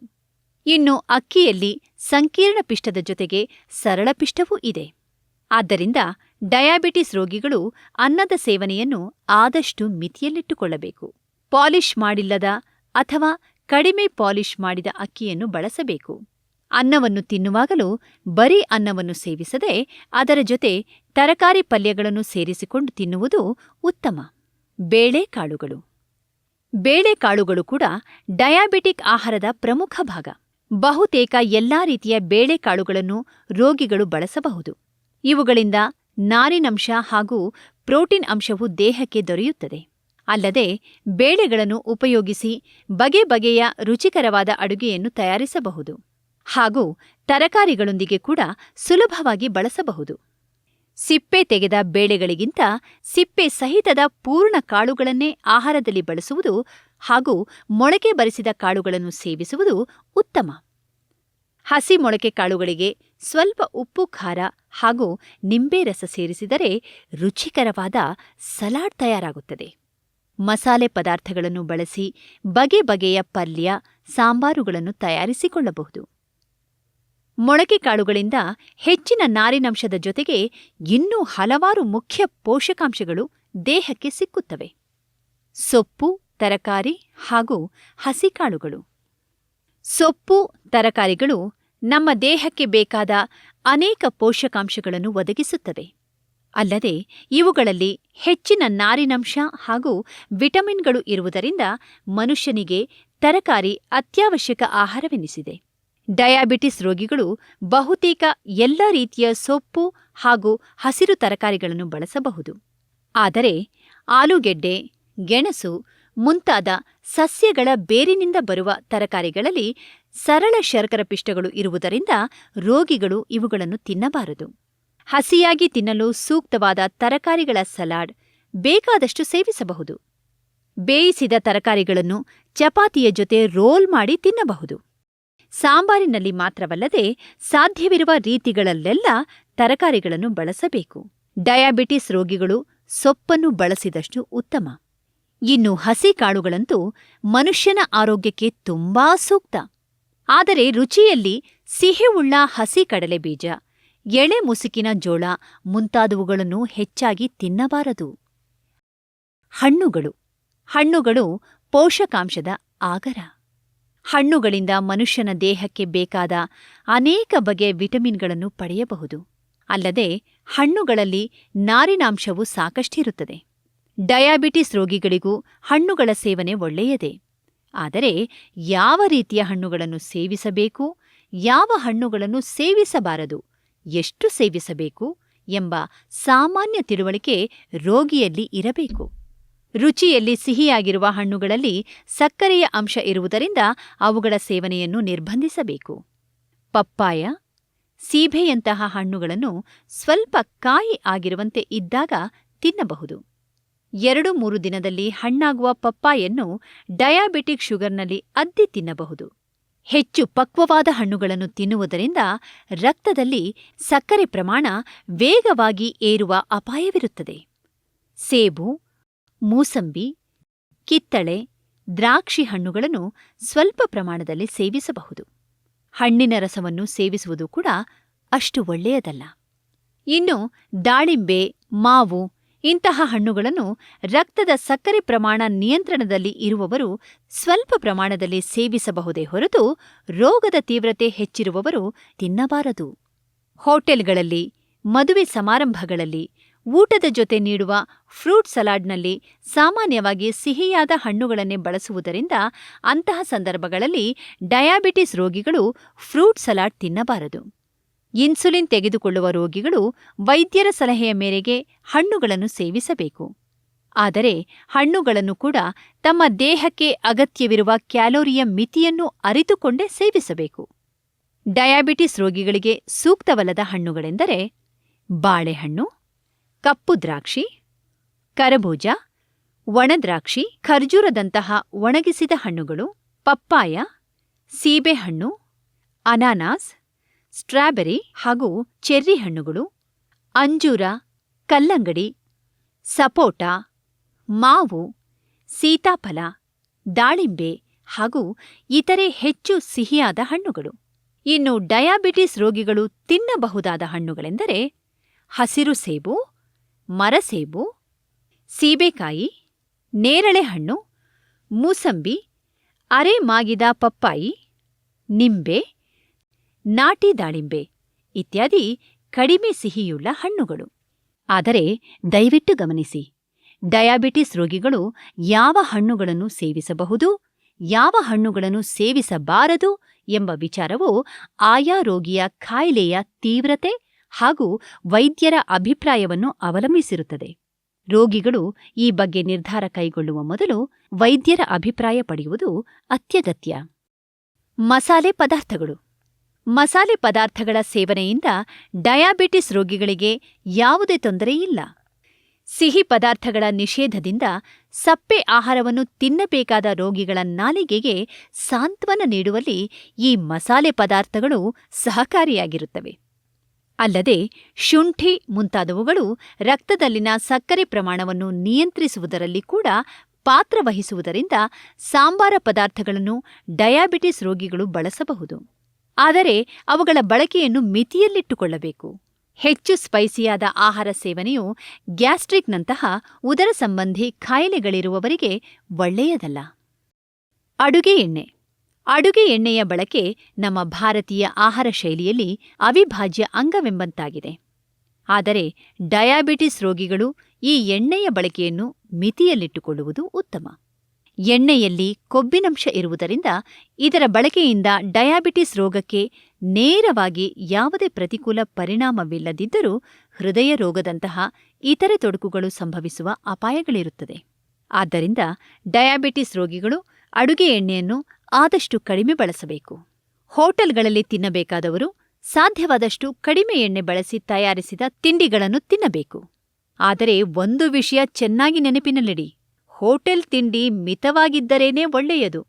ಇನ್ನು ಅಕ್ಕಿಯಲ್ಲಿ ಸಂಕೀರ್ಣ ಪಿಷ್ಟದ ಜೊತೆಗೆ ಸರಳ ಪಿಷ್ಟವೂ ಇದೆ. ಆದ್ದರಿಂದ ಡಯಾಬಿಟಿಸ್ ರೋಗಿಗಳು ಅನ್ನದ ಸೇವನೆಯನ್ನು ಆದಷ್ಟು ಮಿತಿಯಲ್ಲಿಟ್ಟುಕೊಳ್ಳಬೇಕು. ಪಾಲಿಷ್ ಮಾಡಿಲ್ಲದ ಅಥವಾ ಕಡಿಮೆ ಪಾಲಿಷ್ ಮಾಡಿದ ಅಕ್ಕಿಯನ್ನು ಬಳಸಬೇಕು. ಅನ್ನವನ್ನು ತಿನ್ನುವಾಗಲೂ ಬರೀ ಅನ್ನವನ್ನು ಸೇವಿಸದೆ ಅದರ ಜೊತೆ ತರಕಾರಿ ಪಲ್ಯಗಳನ್ನು ಸೇರಿಸಿಕೊಂಡು ತಿನ್ನುವುದು ಉತ್ತಮ. ಬೇಳೆಕಾಳುಗಳು. ಬೇಳೆಕಾಳುಗಳು ಕೂಡ ಡಯಾಬಿಟಿಕ್ ಆಹಾರದ ಪ್ರಮುಖ ಭಾಗ. ಬಹುತೇಕ ಎಲ್ಲಾ ರೀತಿಯ ಬೇಳೆಕಾಳುಗಳನ್ನು ರೋಗಿಗಳು ಬಳಸಬಹುದು. ಇವುಗಳಿಂದ ನಾರಿನಂಶ ಹಾಗೂ ಪ್ರೋಟೀನ್ ಅಂಶವು ದೇಹಕ್ಕೆ ದೊರೆಯುತ್ತದೆ. ಅಲ್ಲದೆ ಬೇಳೆಗಳನ್ನು ಉಪಯೋಗಿಸಿ ಬಗೆ ಬಗೆಯ ರುಚಿಕರವಾದ ಅಡುಗೆಯನ್ನು ತಯಾರಿಸಬಹುದು ಹಾಗೂ ತರಕಾರಿಗಳೊಂದಿಗೆ ಕೂಡ ಸುಲಭವಾಗಿ ಬಳಸಬಹುದು. ಸಿಪ್ಪೆ ತೆಗೆದ ಬೇಳೆಗಳಿಗಿಂತ ಸಿಪ್ಪೆ ಸಹಿತದ ಪೂರ್ಣ ಕಾಳುಗಳನ್ನೇ ಆಹಾರದಲ್ಲಿ ಬಳಸುವುದು ಹಾಗೂ ಮೊಳಕೆ ಬರಿಸಿದ ಕಾಳುಗಳನ್ನು ಸೇವಿಸುವುದು ಉತ್ತಮ. ಹಸಿ ಮೊಳಕೆ ಕಾಳುಗಳಿಗೆ ಸ್ವಲ್ಪ ಉಪ್ಪು, ಖಾರ ಹಾಗೂ ನಿಂಬೆ ರಸ ಸೇರಿಸಿದರೆ ರುಚಿಕರವಾದ ಸಲಾಡ್ ತಯಾರಾಗುತ್ತದೆ. ಮಸಾಲೆ ಪದಾರ್ಥಗಳನ್ನು ಬಳಸಿ ಬಗೆ ಬಗೆಯ ಪಲ್ಯ, ಸಾಂಬಾರುಗಳನ್ನು ತಯಾರಿಸಿಕೊಳ್ಳಬಹುದು. ಮೊಳಕೆ ಕಾಳುಗಳಿಂದ ಹೆಚ್ಚಿನ ನಾರಿನಂಶದ ಜೊತೆಗೆ ಇನ್ನೂ ಹಲವಾರು ಮುಖ್ಯ ಪೋಷಕಾಂಶಗಳು ದೇಹಕ್ಕೆ ಸಿಕ್ಕುತ್ತವೆ. ಸೊಪ್ಪು, ತರಕಾರಿ ಹಾಗೂ ಹಸಿಕಾಳುಗಳು. ಸೊಪ್ಪು, ತರಕಾರಿಗಳು ನಮ್ಮ ದೇಹಕ್ಕೆ ಬೇಕಾದ ಅನೇಕ ಪೋಷಕಾಂಶಗಳನ್ನು ಒದಗಿಸುತ್ತವೆ. ಅಲ್ಲದೆ ಇವುಗಳಲ್ಲಿ ಹೆಚ್ಚಿನ ನಾರಿನಂಶ ಹಾಗೂ ವಿಟಮಿನ್ಗಳು ಇರುವುದರಿಂದ ಮನುಷ್ಯನಿಗೆ ತರಕಾರಿ ಅತ್ಯವಶ್ಯಕ ಆಹಾರವೆನಿಸಿದೆ. ಡಯಾಬಿಟಿಸ್ ರೋಗಿಗಳು ಬಹುತೇಕ ಎಲ್ಲ ರೀತಿಯ ಸೊಪ್ಪು ಹಾಗೂ ಹಸಿರು ತರಕಾರಿಗಳನ್ನು ಬಳಸಬಹುದು. ಆದರೆ ಆಲೂಗೆಡ್ಡೆ, ಗೆಣಸು ಮುಂತಾದ ಸಸ್ಯಗಳ ಬೇರಿನಿಂದ ಬರುವ ತರಕಾರಿಗಳಲ್ಲಿ ಸರಳ ಶರ್ಕರ ಪಿಷ್ಟಗಳು ಇರುವುದರಿಂದ ರೋಗಿಗಳು ಇವುಗಳನ್ನು ತಿನ್ನಬಾರದು. ಹಸಿಯಾಗಿ ತಿನ್ನಲು ಸೂಕ್ತವಾದ ತರಕಾರಿಗಳ ಸಲಾಡ್ ಬೇಕಾದಷ್ಟು ಸೇವಿಸಬಹುದು. ಬೇಯಿಸಿದ ತರಕಾರಿಗಳನ್ನು ಚಪಾತಿಯ ಜೊತೆ ರೋಲ್ ಮಾಡಿ ತಿನ್ನಬಹುದು. ಸಾಂಬಾರಿನಲ್ಲಿ ಮಾತ್ರವಲ್ಲದೆ ಸಾಧ್ಯವಿರುವ ರೀತಿಗಳಲ್ಲೆಲ್ಲ ತರಕಾರಿಗಳನ್ನು ಬಳಸಬೇಕು. ಡಯಾಬಿಟಿಸ್ ರೋಗಿಗಳು ಸೊಪ್ಪನ್ನು ಬಳಸಿದಷ್ಟು ಉತ್ತಮ. ಇನ್ನು ಹಸಿ ಕಾಳುಗಳಂತೂ ಮನುಷ್ಯನ ಆರೋಗ್ಯಕ್ಕೆ ತುಂಬಾ ಸೂಕ್ತ. ಆದರೆ ರುಚಿಯಲ್ಲಿ ಸಿಹಿಯುಳ್ಳ ಹಸಿ ಕಡಲೆಬೀಜ, ಎಳೆ ಮುಸುಕಿನ ಜೋಳ ಮುಂತಾದವುಗಳನ್ನು ಹೆಚ್ಚಾಗಿ ತಿನ್ನಬಾರದು. ಹಣ್ಣುಗಳು ಪೋಷಕಾಂಶದ ಆಗರ. ಹಣ್ಣುಗಳಿಂದ ಮನುಷ್ಯನ ದೇಹಕ್ಕೆ ಬೇಕಾದ ಅನೇಕ ಬಗೆಯ ವಿಟಮಿನ್ಗಳನ್ನು ಪಡೆಯಬಹುದು. ಅಲ್ಲದೆ ಹಣ್ಣುಗಳಲ್ಲಿ ನಾರಿನಾಂಶವು ಸಾಕಷ್ಟಿರುತ್ತದೆ. ಡಯಾಬಿಟಿಸ್ ರೋಗಿಗಳಿಗೂ ಹಣ್ಣುಗಳ ಸೇವನೆ ಒಳ್ಳೆಯದೇ. ಆದರೆ ಯಾವ ರೀತಿಯ ಹಣ್ಣುಗಳನ್ನು ಸೇವಿಸಬೇಕು, ಯಾವ ಹಣ್ಣುಗಳನ್ನು ಸೇವಿಸಬಾರದು, ಎಷ್ಟು ಸೇವಿಸಬೇಕು ಎಂಬ ಸಾಮಾನ್ಯ ತಿಳುವಳಿಕೆ ರೋಗಿಯಲ್ಲಿ ಇರಬೇಕು. ರುಚಿಯಲ್ಲಿ ಸಿಹಿಯಾಗಿರುವ ಹಣ್ಣುಗಳಲ್ಲಿ ಸಕ್ಕರೆಯ ಅಂಶ ಇರುವುದರಿಂದ ಅವುಗಳ ಸೇವನೆಯನ್ನು ನಿರ್ಬಂಧಿಸಬೇಕು. ಪಪ್ಪಾಯ, ಸೀಬೆಯಂತಹ ಹಣ್ಣುಗಳನ್ನು ಸ್ವಲ್ಪ ಕಾಯಿ ಆಗಿರುವಂತೆ ಇದ್ದಾಗ ತಿನ್ನಬಹುದು. 2-3 ದಿನದಲ್ಲಿ ಹಣ್ಣಾಗುವ ಪಪ್ಪಾಯನ್ನು ಡಯಾಬಿಟಿಕ್ ಶುಗರ್ನಲ್ಲಿ ಅದ್ದಿ ತಿನ್ನಬಹುದು. ಹೆಚ್ಚು ಪಕ್ವವಾದ ಹಣ್ಣುಗಳನ್ನು ತಿನ್ನುವುದರಿಂದ ರಕ್ತದಲ್ಲಿ ಸಕ್ಕರೆ ಪ್ರಮಾಣ ವೇಗವಾಗಿ ಏರುವ ಅಪಾಯವಿರುತ್ತದೆ. ಸೇಬು, ಮೂಸಂಬಿ, ಕಿತ್ತಳೆ, ದ್ರಾಕ್ಷಿ ಹಣ್ಣುಗಳನ್ನು ಸ್ವಲ್ಪ ಪ್ರಮಾಣದಲ್ಲಿ ಸೇವಿಸಬಹುದು. ಹಣ್ಣಿನ ರಸವನ್ನು ಸೇವಿಸುವುದು ಕೂಡ ಅಷ್ಟು ಒಳ್ಳೆಯದಲ್ಲ. ಇನ್ನು ದಾಳಿಂಬೆ, ಮಾವು ಇಂತಹ ಹಣ್ಣುಗಳನ್ನು ರಕ್ತದ ಸಕ್ಕರೆ ಪ್ರಮಾಣ ನಿಯಂತ್ರಣದಲ್ಲಿ ಇರುವವರು ಸ್ವಲ್ಪ ಪ್ರಮಾಣದಲ್ಲಿ ಸೇವಿಸಬಹುದೇ ಹೊರತು ರೋಗದ ತೀವ್ರತೆ ಹೆಚ್ಚಿರುವವರು ತಿನ್ನಬಾರದು. ಹೋಟೆಲ್ಗಳಲ್ಲಿ, ಮದುವೆ ಸಮಾರಂಭಗಳಲ್ಲಿ ಊಟದ ಜೊತೆ ನೀಡುವ ಫ್ರೂಟ್ ಸಲಾಡ್ನಲ್ಲಿ ಸಾಮಾನ್ಯವಾಗಿ ಸಿಹಿಯಾದ ಹಣ್ಣುಗಳನ್ನೇ ಬಳಸುವುದರಿಂದ ಅಂತಹ ಸಂದರ್ಭಗಳಲ್ಲಿ ಡಯಾಬಿಟಿಸ್ ರೋಗಿಗಳು ಫ್ರೂಟ್ ಸಲಾಡ್ ತಿನ್ನಬಾರದು. ಇನ್ಸುಲಿನ್ ತೆಗೆದುಕೊಳ್ಳುವ ರೋಗಿಗಳು ವೈದ್ಯರ ಸಲಹೆಯ ಮೇರೆಗೆ ಹಣ್ಣುಗಳನ್ನು ಸೇವಿಸಬೇಕು. ಆದರೆ ಹಣ್ಣುಗಳನ್ನು ಕೂಡ ತಮ್ಮ ದೇಹಕ್ಕೆ ಅಗತ್ಯವಿರುವ ಕ್ಯಾಲೋರಿಯ ಮಿತಿಯನ್ನು ಅರಿತುಕೊಂಡೇ ಸೇವಿಸಬೇಕು. ಡಯಾಬಿಟಿಸ್ ರೋಗಿಗಳಿಗೆ ಸೂಕ್ತವಲ್ಲದ ಹಣ್ಣುಗಳೆಂದರೆ ಬಾಳೆಹಣ್ಣು, ಕಪ್ಪು ದ್ರಾಕ್ಷಿ, ಕರಬೂಜ, ಒಣದ್ರಾಕ್ಷಿ, ಖರ್ಜೂರದಂತಹ ಒಣಗಿಸಿದ ಹಣ್ಣುಗಳು, ಪಪ್ಪಾಯ, ಸೀಬೆಹಣ್ಣು, ಅನಾನಾಸ್, ಸ್ಟ್ರಾಬೆರಿ ಹಾಗೂ ಚೆರ್ರಿ ಹಣ್ಣುಗಳು, ಅಂಜೂರ, ಕಲ್ಲಂಗಡಿ, ಸಪೋಟ, ಮಾವು, ಸೀತಾಫಲ, ದಾಳಿಂಬೆ ಹಾಗೂ ಇತರೆ ಹೆಚ್ಚು ಸಿಹಿಯಾದ ಹಣ್ಣುಗಳು. ಇನ್ನು ಡಯಾಬಿಟಿಸ್ ರೋಗಿಗಳು ತಿನ್ನಬಹುದಾದ ಹಣ್ಣುಗಳೆಂದರೆ ಹಸಿರು ಸೇಬು, ಮರಸೇಬು, ಸೀಬೆಕಾಯಿ, ನೇರಳೆ ಹಣ್ಣು, ಮೂಸಂಬಿ, ಅರೆ ಮಾಗಿದ ಪಪ್ಪಾಯಿ, ನಿಂಬೆ, ನಾಟಿ ದಾಳಿಂಬೆ ಇತ್ಯಾದಿ ಕಡಿಮೆ ಸಿಹಿಯುಳ್ಳ ಹಣ್ಣುಗಳು. ಆದರೆ ದಯವಿಟ್ಟು ಗಮನಿಸಿ, ಡಯಾಬಿಟಿಸ್ ರೋಗಿಗಳು ಯಾವ ಹಣ್ಣುಗಳನ್ನು ಸೇವಿಸಬಹುದು, ಯಾವ ಹಣ್ಣುಗಳನ್ನು ಸೇವಿಸಬಾರದು ಎಂಬ ವಿಚಾರವು ಆಯಾ ರೋಗಿಯ ಕಾಯಿಲೆಯ ತೀವ್ರತೆ ಹಾಗೂ ವೈದ್ಯರ ಅಭಿಪ್ರಾಯವನ್ನು ಅವಲಂಬಿಸಿರುತ್ತದೆ. ರೋಗಿಗಳು ಈ ಬಗ್ಗೆ ನಿರ್ಧಾರ ಕೈಗೊಳ್ಳುವ ಮೊದಲು ವೈದ್ಯರ ಅಭಿಪ್ರಾಯ ಪಡೆಯುವುದು ಅತ್ಯಗತ್ಯ. ಮಸಾಲೆ ಪದಾರ್ಥಗಳು. ಮಸಾಲೆ ಪದಾರ್ಥಗಳ ಸೇವನೆಯಿಂದ ಡಯಾಬಿಟಿಸ್ ರೋಗಿಗಳಿಗೆ ಯಾವುದೇ ತೊಂದರೆಯಿಲ್ಲ. ಸಿಹಿ ಪದಾರ್ಥಗಳ ನಿಷೇಧದಿಂದ ಸಪ್ಪೆ ಆಹಾರವನ್ನು ತಿನ್ನಬೇಕಾದ ರೋಗಿಗಳ ನಾಲಿಗೆಗೆ ಸಾಂತ್ವನ ನೀಡುವಲ್ಲಿ ಈ ಮಸಾಲೆ ಪದಾರ್ಥಗಳು ಸಹಕಾರಿಯಾಗಿರುತ್ತವೆ. ಅಲ್ಲದೆ ಶುಂಠಿ ಮುಂತಾದವುಗಳು ರಕ್ತದಲ್ಲಿನ ಸಕ್ಕರೆ ಪ್ರಮಾಣವನ್ನು ನಿಯಂತ್ರಿಸುವುದರಲ್ಲಿ ಕೂಡ ಪಾತ್ರವಹಿಸುವುದರಿಂದ ಸಾಂಬಾರ ಪದಾರ್ಥಗಳನ್ನು ಡಯಾಬಿಟಿಸ್ ರೋಗಿಗಳು ಬಳಸಬಹುದು. ಆದರೆ ಅವುಗಳ ಬಳಕೆಯನ್ನು ಮಿತಿಯಲ್ಲಿಟ್ಟುಕೊಳ್ಳಬೇಕು. ಹೆಚ್ಚು ಸ್ಪೈಸಿಯಾದ ಆಹಾರ ಸೇವನೆಯು ಗ್ಯಾಸ್ಟ್ರಿಕ್ನಂತಹ ಉದರ ಸಂಬಂಧಿ ಕಾಯಿಲೆಗಳಿರುವವರಿಗೆ ಒಳ್ಳೆಯದಲ್ಲ. ಅಡುಗೆ ಎಣ್ಣೆ. ಅಡುಗೆ ಎಣ್ಣೆಯ ಬಳಕೆ ನಮ್ಮ ಭಾರತೀಯ ಆಹಾರ ಶೈಲಿಯಲ್ಲಿ ಅವಿಭಾಜ್ಯ ಅಂಗವೆಂಬಂತಾಗಿದೆ. ಆದರೆ ಡಯಾಬಿಟಿಸ್ ರೋಗಿಗಳು ಈ ಎಣ್ಣೆಯ ಬಳಕೆಯನ್ನು ಮಿತಿಯಲ್ಲಿಟ್ಟುಕೊಳ್ಳುವುದು ಉತ್ತಮ. ಎಣ್ಣೆಯಲ್ಲಿ ಕೊಬ್ಬಿನಂಶ ಇರುವುದರಿಂದ ಇದರ ಬಳಕೆಯಿಂದ ಡಯಾಬಿಟಿಸ್ ರೋಗಕ್ಕೆ ನೇರವಾಗಿ ಯಾವುದೇ ಪ್ರತಿಕೂಲ ಪರಿಣಾಮವಿಲ್ಲದಿದ್ದರೂ ಹೃದಯ ರೋಗದಂತಹ ಇತರೆ ತೊಡಕುಗಳು ಸಂಭವಿಸುವ ಅಪಾಯಗಳಿರುತ್ತದೆ. ಆದ್ದರಿಂದ ಡಯಾಬಿಟಿಸ್ ರೋಗಿಗಳು ಅಡುಗೆ ಎಣ್ಣೆಯನ್ನು ಆದಷ್ಟು ಕಡಿಮೆ ಬಳಸಬೇಕು. ಹೋಟೆಲ್ಗಳಲ್ಲಿ ತಿನ್ನಬೇಕಾದವರು ಸಾಧ್ಯವಾದಷ್ಟು ಕಡಿಮೆ ಎಣ್ಣೆ ಬಳಸಿ ತಯಾರಿಸಿದ ತಿಂಡಿಗಳನ್ನು ತಿನ್ನಬೇಕು. ಆದರೆ ಒಂದು ವಿಷಯ ಚೆನ್ನಾಗಿ ನೆನಪಿನಲ್ಲಿಡಿ: ಹೋಟೆಲ್ ತಿಂಡಿ ಮಿತವಾಗಿದ್ದರೇನೇ ಒಳ್ಳೆಯದು.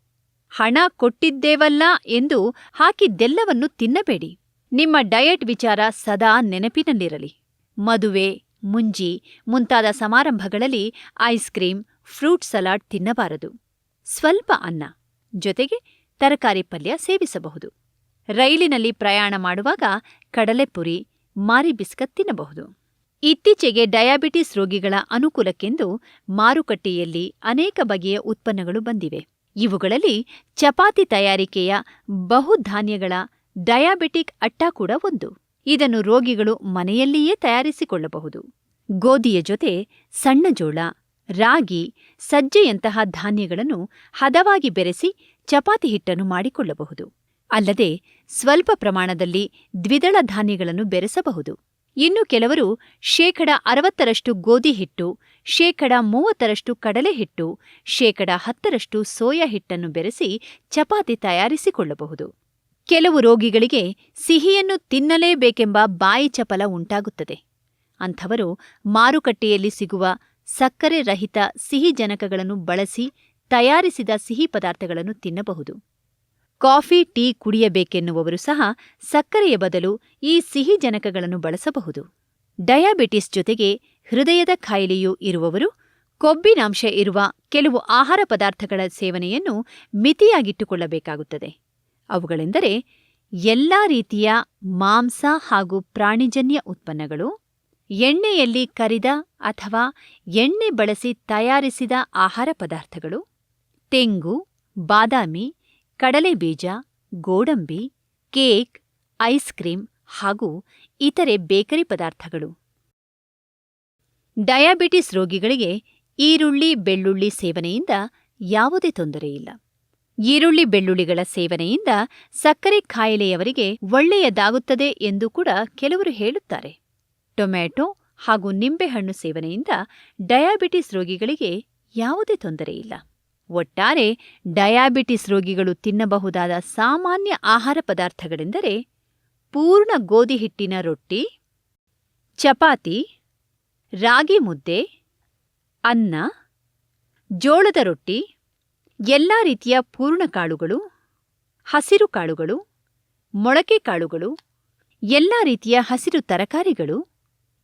ಹಣ ಕೊಟ್ಟಿದ್ದೇವಲ್ಲ ಎಂದು ಹಾಕಿದ್ದೆಲ್ಲವನ್ನು ತಿನ್ನಬೇಡಿ. ನಿಮ್ಮ ಡಯಟ್ ವಿಚಾರ ಸದಾ ನೆನಪಿನಲ್ಲಿರಲಿ. ಮದುವೆ, ಮುಂಜಿ ಮುಂತಾದ ಸಮಾರಂಭಗಳಲ್ಲಿ ಐಸ್ ಕ್ರೀಮ್, ಫ್ರೂಟ್ ಸಲಾಡ್ ತಿನ್ನಬಾರದು. ಸ್ವಲ್ಪ ಅನ್ನ ಜೊತೆಗೆ ತರಕಾರಿ ಪಲ್ಯ ಸೇವಿಸಬಹುದು. ರೈಲಿನಲ್ಲಿ ಪ್ರಯಾಣ ಮಾಡುವಾಗ ಕಡಲೆಪುರಿ, ಮಾರಿ ಬಿಸ್ಕತ್ ತಿನ್ನಬಹುದು. ಇತ್ತೀಚೆಗೆ ಡಯಾಬಿಟಿಸ್ ರೋಗಿಗಳ ಅನುಕೂಲಕ್ಕೆಂದು ಮಾರುಕಟ್ಟೆಯಲ್ಲಿ ಅನೇಕ ಬಗೆಯ ಉತ್ಪನ್ನಗಳು ಬಂದಿವೆ. ಇವುಗಳಲ್ಲಿ ಚಪಾತಿ ತಯಾರಿಕೆಯ ಬಹುಧಾನ್ಯಗಳ ಡಯಾಬಿಟಿಕ್ ಅಟ್ಟಾ ಕೂಡ ಒಂದು. ಇದನ್ನು ರೋಗಿಗಳು ಮನೆಯಲ್ಲಿಯೇ ತಯಾರಿಸಿಕೊಳ್ಳಬಹುದು. ಗೋಧಿಯ ಜೊತೆ ಸಣ್ಣ ಜೋಳ, ರಾಗಿ, ಸಜ್ಜೆಯಂತಹ ಧಾನ್ಯಗಳನ್ನು ಹದವಾಗಿ ಬೆರೆಸಿ ಚಪಾತಿ ಹಿಟ್ಟನ್ನು ಮಾಡಿಕೊಳ್ಳಬಹುದು. ಅಲ್ಲದೆ ಸ್ವಲ್ಪ ಪ್ರಮಾಣದಲ್ಲಿ ದ್ವಿದಳ ಧಾನ್ಯಗಳನ್ನು ಬೆರೆಸಬಹುದು. ಇನ್ನು ಕೆಲವರು 60% ಗೋಧಿ ಹಿಟ್ಟು, 30% ಕಡಲೆ ಹಿಟ್ಟು, 10% ಸೋಯಾ ಹಿಟ್ಟನ್ನು ಬೆರೆಸಿ ಚಪಾತಿ ತಯಾರಿಸಿಕೊಳ್ಳಬಹುದು. ಕೆಲವು ರೋಗಿಗಳಿಗೆ ಸಿಹಿಯನ್ನು ತಿನ್ನಲೇಬೇಕೆಂಬ ಬಾಯಿ ಚಪಲ ಉಂಟಾಗುತ್ತದೆ. ಅಂಥವರು ಮಾರುಕಟ್ಟೆಯಲ್ಲಿ ಸಿಗುವ ಸಕ್ಕರೆ ರಹಿತ ಸಿಹಿ ಜನಕಗಳನ್ನು ಬಳಸಿ ತಯಾರಿಸಿದ ಸಿಹಿ ಪದಾರ್ಥಗಳನ್ನು ತಿನ್ನಬಹುದು. ಕಾಫಿ, ಟೀ ಕುಡಿಯಬೇಕೆನ್ನುವವರು ಸಹ ಸಕ್ಕರೆಯ ಬದಲು ಈ ಸಿಹಿ ಜನಕಗಳನ್ನು ಬಳಸಬಹುದು. ಡಯಾಬಿಟಿಸ್ ಜೊತೆಗೆ ಹೃದಯದ ಕಾಯಿಲೆಯೂ ಇರುವವರು ಕೊಬ್ಬಿನಾಂಶ ಇರುವ ಕೆಲವು ಆಹಾರ ಪದಾರ್ಥಗಳ ಸೇವನೆಯನ್ನು ಮಿತಿಯಾಗಿಟ್ಟುಕೊಳ್ಳಬೇಕಾಗುತ್ತದೆ. ಅವುಗಳೆಂದರೆ ಎಲ್ಲಾ ರೀತಿಯ ಮಾಂಸ ಹಾಗೂ ಪ್ರಾಣಿಜನ್ಯ ಉತ್ಪನ್ನಗಳು, ಎಣ್ಣೆಯಲ್ಲಿ ಕರಿದ ಅಥವಾ ಎಣ್ಣೆ ಬಳಸಿ ತಯಾರಿಸಿದ ಆಹಾರ ಪದಾರ್ಥಗಳು, ತೆಂಗು, ಬಾದಾಮಿ, ಕಡಲೆಬೀಜ, ಗೋಡಂಬಿ, ಕೇಕ್, ಐಸ್ ಕ್ರೀಮ್ ಹಾಗೂ ಇತರೆ ಬೇಕರಿ ಪದಾರ್ಥಗಳು. ಡಯಾಬಿಟಿಸ್ ರೋಗಿಗಳಿಗೆ ಈರುಳ್ಳಿ, ಬೆಳ್ಳುಳ್ಳಿ ಸೇವನೆಯಿಂದ ಯಾವುದೇ ತೊಂದರೆಯಿಲ್ಲ. ಈರುಳ್ಳಿ, ಬೆಳ್ಳುಳ್ಳಿಗಳ ಸೇವನೆಯಿಂದ ಸಕ್ಕರೆ ಕಾಯಿಲೆಯವರಿಗೆ ಒಳ್ಳೆಯದಾಗುತ್ತದೆ ಎಂದು ಕೂಡ ಕೆಲವರು ಹೇಳುತ್ತಾರೆ. ಟೊಮ್ಯಾಟೊ ಹಾಗೂ ನಿಂಬೆಹಣ್ಣು ಸೇವನೆಯಿಂದ ಡಯಾಬಿಟಿಸ್ ರೋಗಿಗಳಿಗೆ ಯಾವುದೇ ತೊಂದರೆಯಿಲ್ಲ. ಒಟ್ಟಾರೆ ಡಯಾಬಿಟಿಸ್ ರೋಗಿಗಳು ತಿನ್ನಬಹುದಾದ ಸಾಮಾನ್ಯ ಆಹಾರ ಪದಾರ್ಥಗಳೆಂದರೆ ಪೂರ್ಣ ಗೋಧಿ ಹಿಟ್ಟಿನ ರೊಟ್ಟಿ, ಚಪಾತಿ, ರಾಗಿ ಮುದ್ದೆ, ಅನ್ನ, ಜೋಳದ ರೊಟ್ಟಿ, ಎಲ್ಲ ರೀತಿಯ ಪೂರ್ಣ ಕಾಳುಗಳು, ಹಸಿರು ಕಾಳುಗಳು, ಮೊಳಕೆ ಕಾಳುಗಳು, ಎಲ್ಲ ರೀತಿಯ ಹಸಿರು ತರಕಾರಿಗಳು,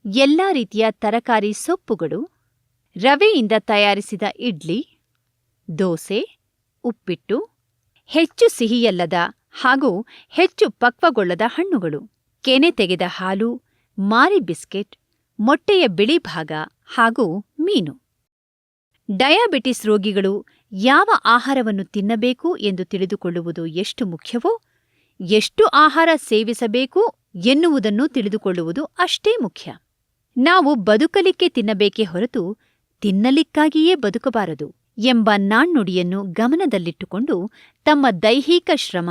ಎಲ್ಲ ರೀತಿಯ ತರಕಾರಿ ಸೊಪ್ಪುಗಳು, ರವೆಯಿಂದ ತಯಾರಿಸಿದ ಇಡ್ಲಿ, ದೋಸೆ, ಉಪ್ಪಿಟ್ಟು, ಹೆಚ್ಚು ಸಿಹಿಯಲ್ಲದ ಹಾಗೂ ಹೆಚ್ಚು ಪಕ್ವಗೊಳ್ಳದ ಹಣ್ಣುಗಳು, ಕೆನೆ ತೆಗೆದ ಹಾಲು, ಮಾರಿ ಬಿಸ್ಕೆಟ್, ಮೊಟ್ಟೆಯ ಬಿಳಿ ಭಾಗ ಹಾಗೂ ಮೀನು. ಡಯಾಬಿಟಿಸ್ ರೋಗಿಗಳು ಯಾವ ಆಹಾರವನ್ನು ತಿನ್ನಬೇಕು ಎಂದು ತಿಳಿದುಕೊಳ್ಳುವುದು ಎಷ್ಟು ಮುಖ್ಯವೋ, ಎಷ್ಟು ಆಹಾರ ಸೇವಿಸಬೇಕು ಎನ್ನುವುದನ್ನು ತಿಳಿದುಕೊಳ್ಳುವುದು ಅಷ್ಟೇ ಮುಖ್ಯ. ನಾವು ಬದುಕಲಿಕ್ಕೆ ತಿನ್ನಬೇಕೇ ಹೊರತು ತಿನ್ನಲಿಕ್ಕಾಗಿಯೇ ಬದುಕಬಾರದು ಎಂಬ ನಾಣ್ಣುಡಿಯನ್ನು ಗಮನದಲ್ಲಿಟ್ಟುಕೊಂಡು ತಮ್ಮ ದೈಹಿಕ ಶ್ರಮ,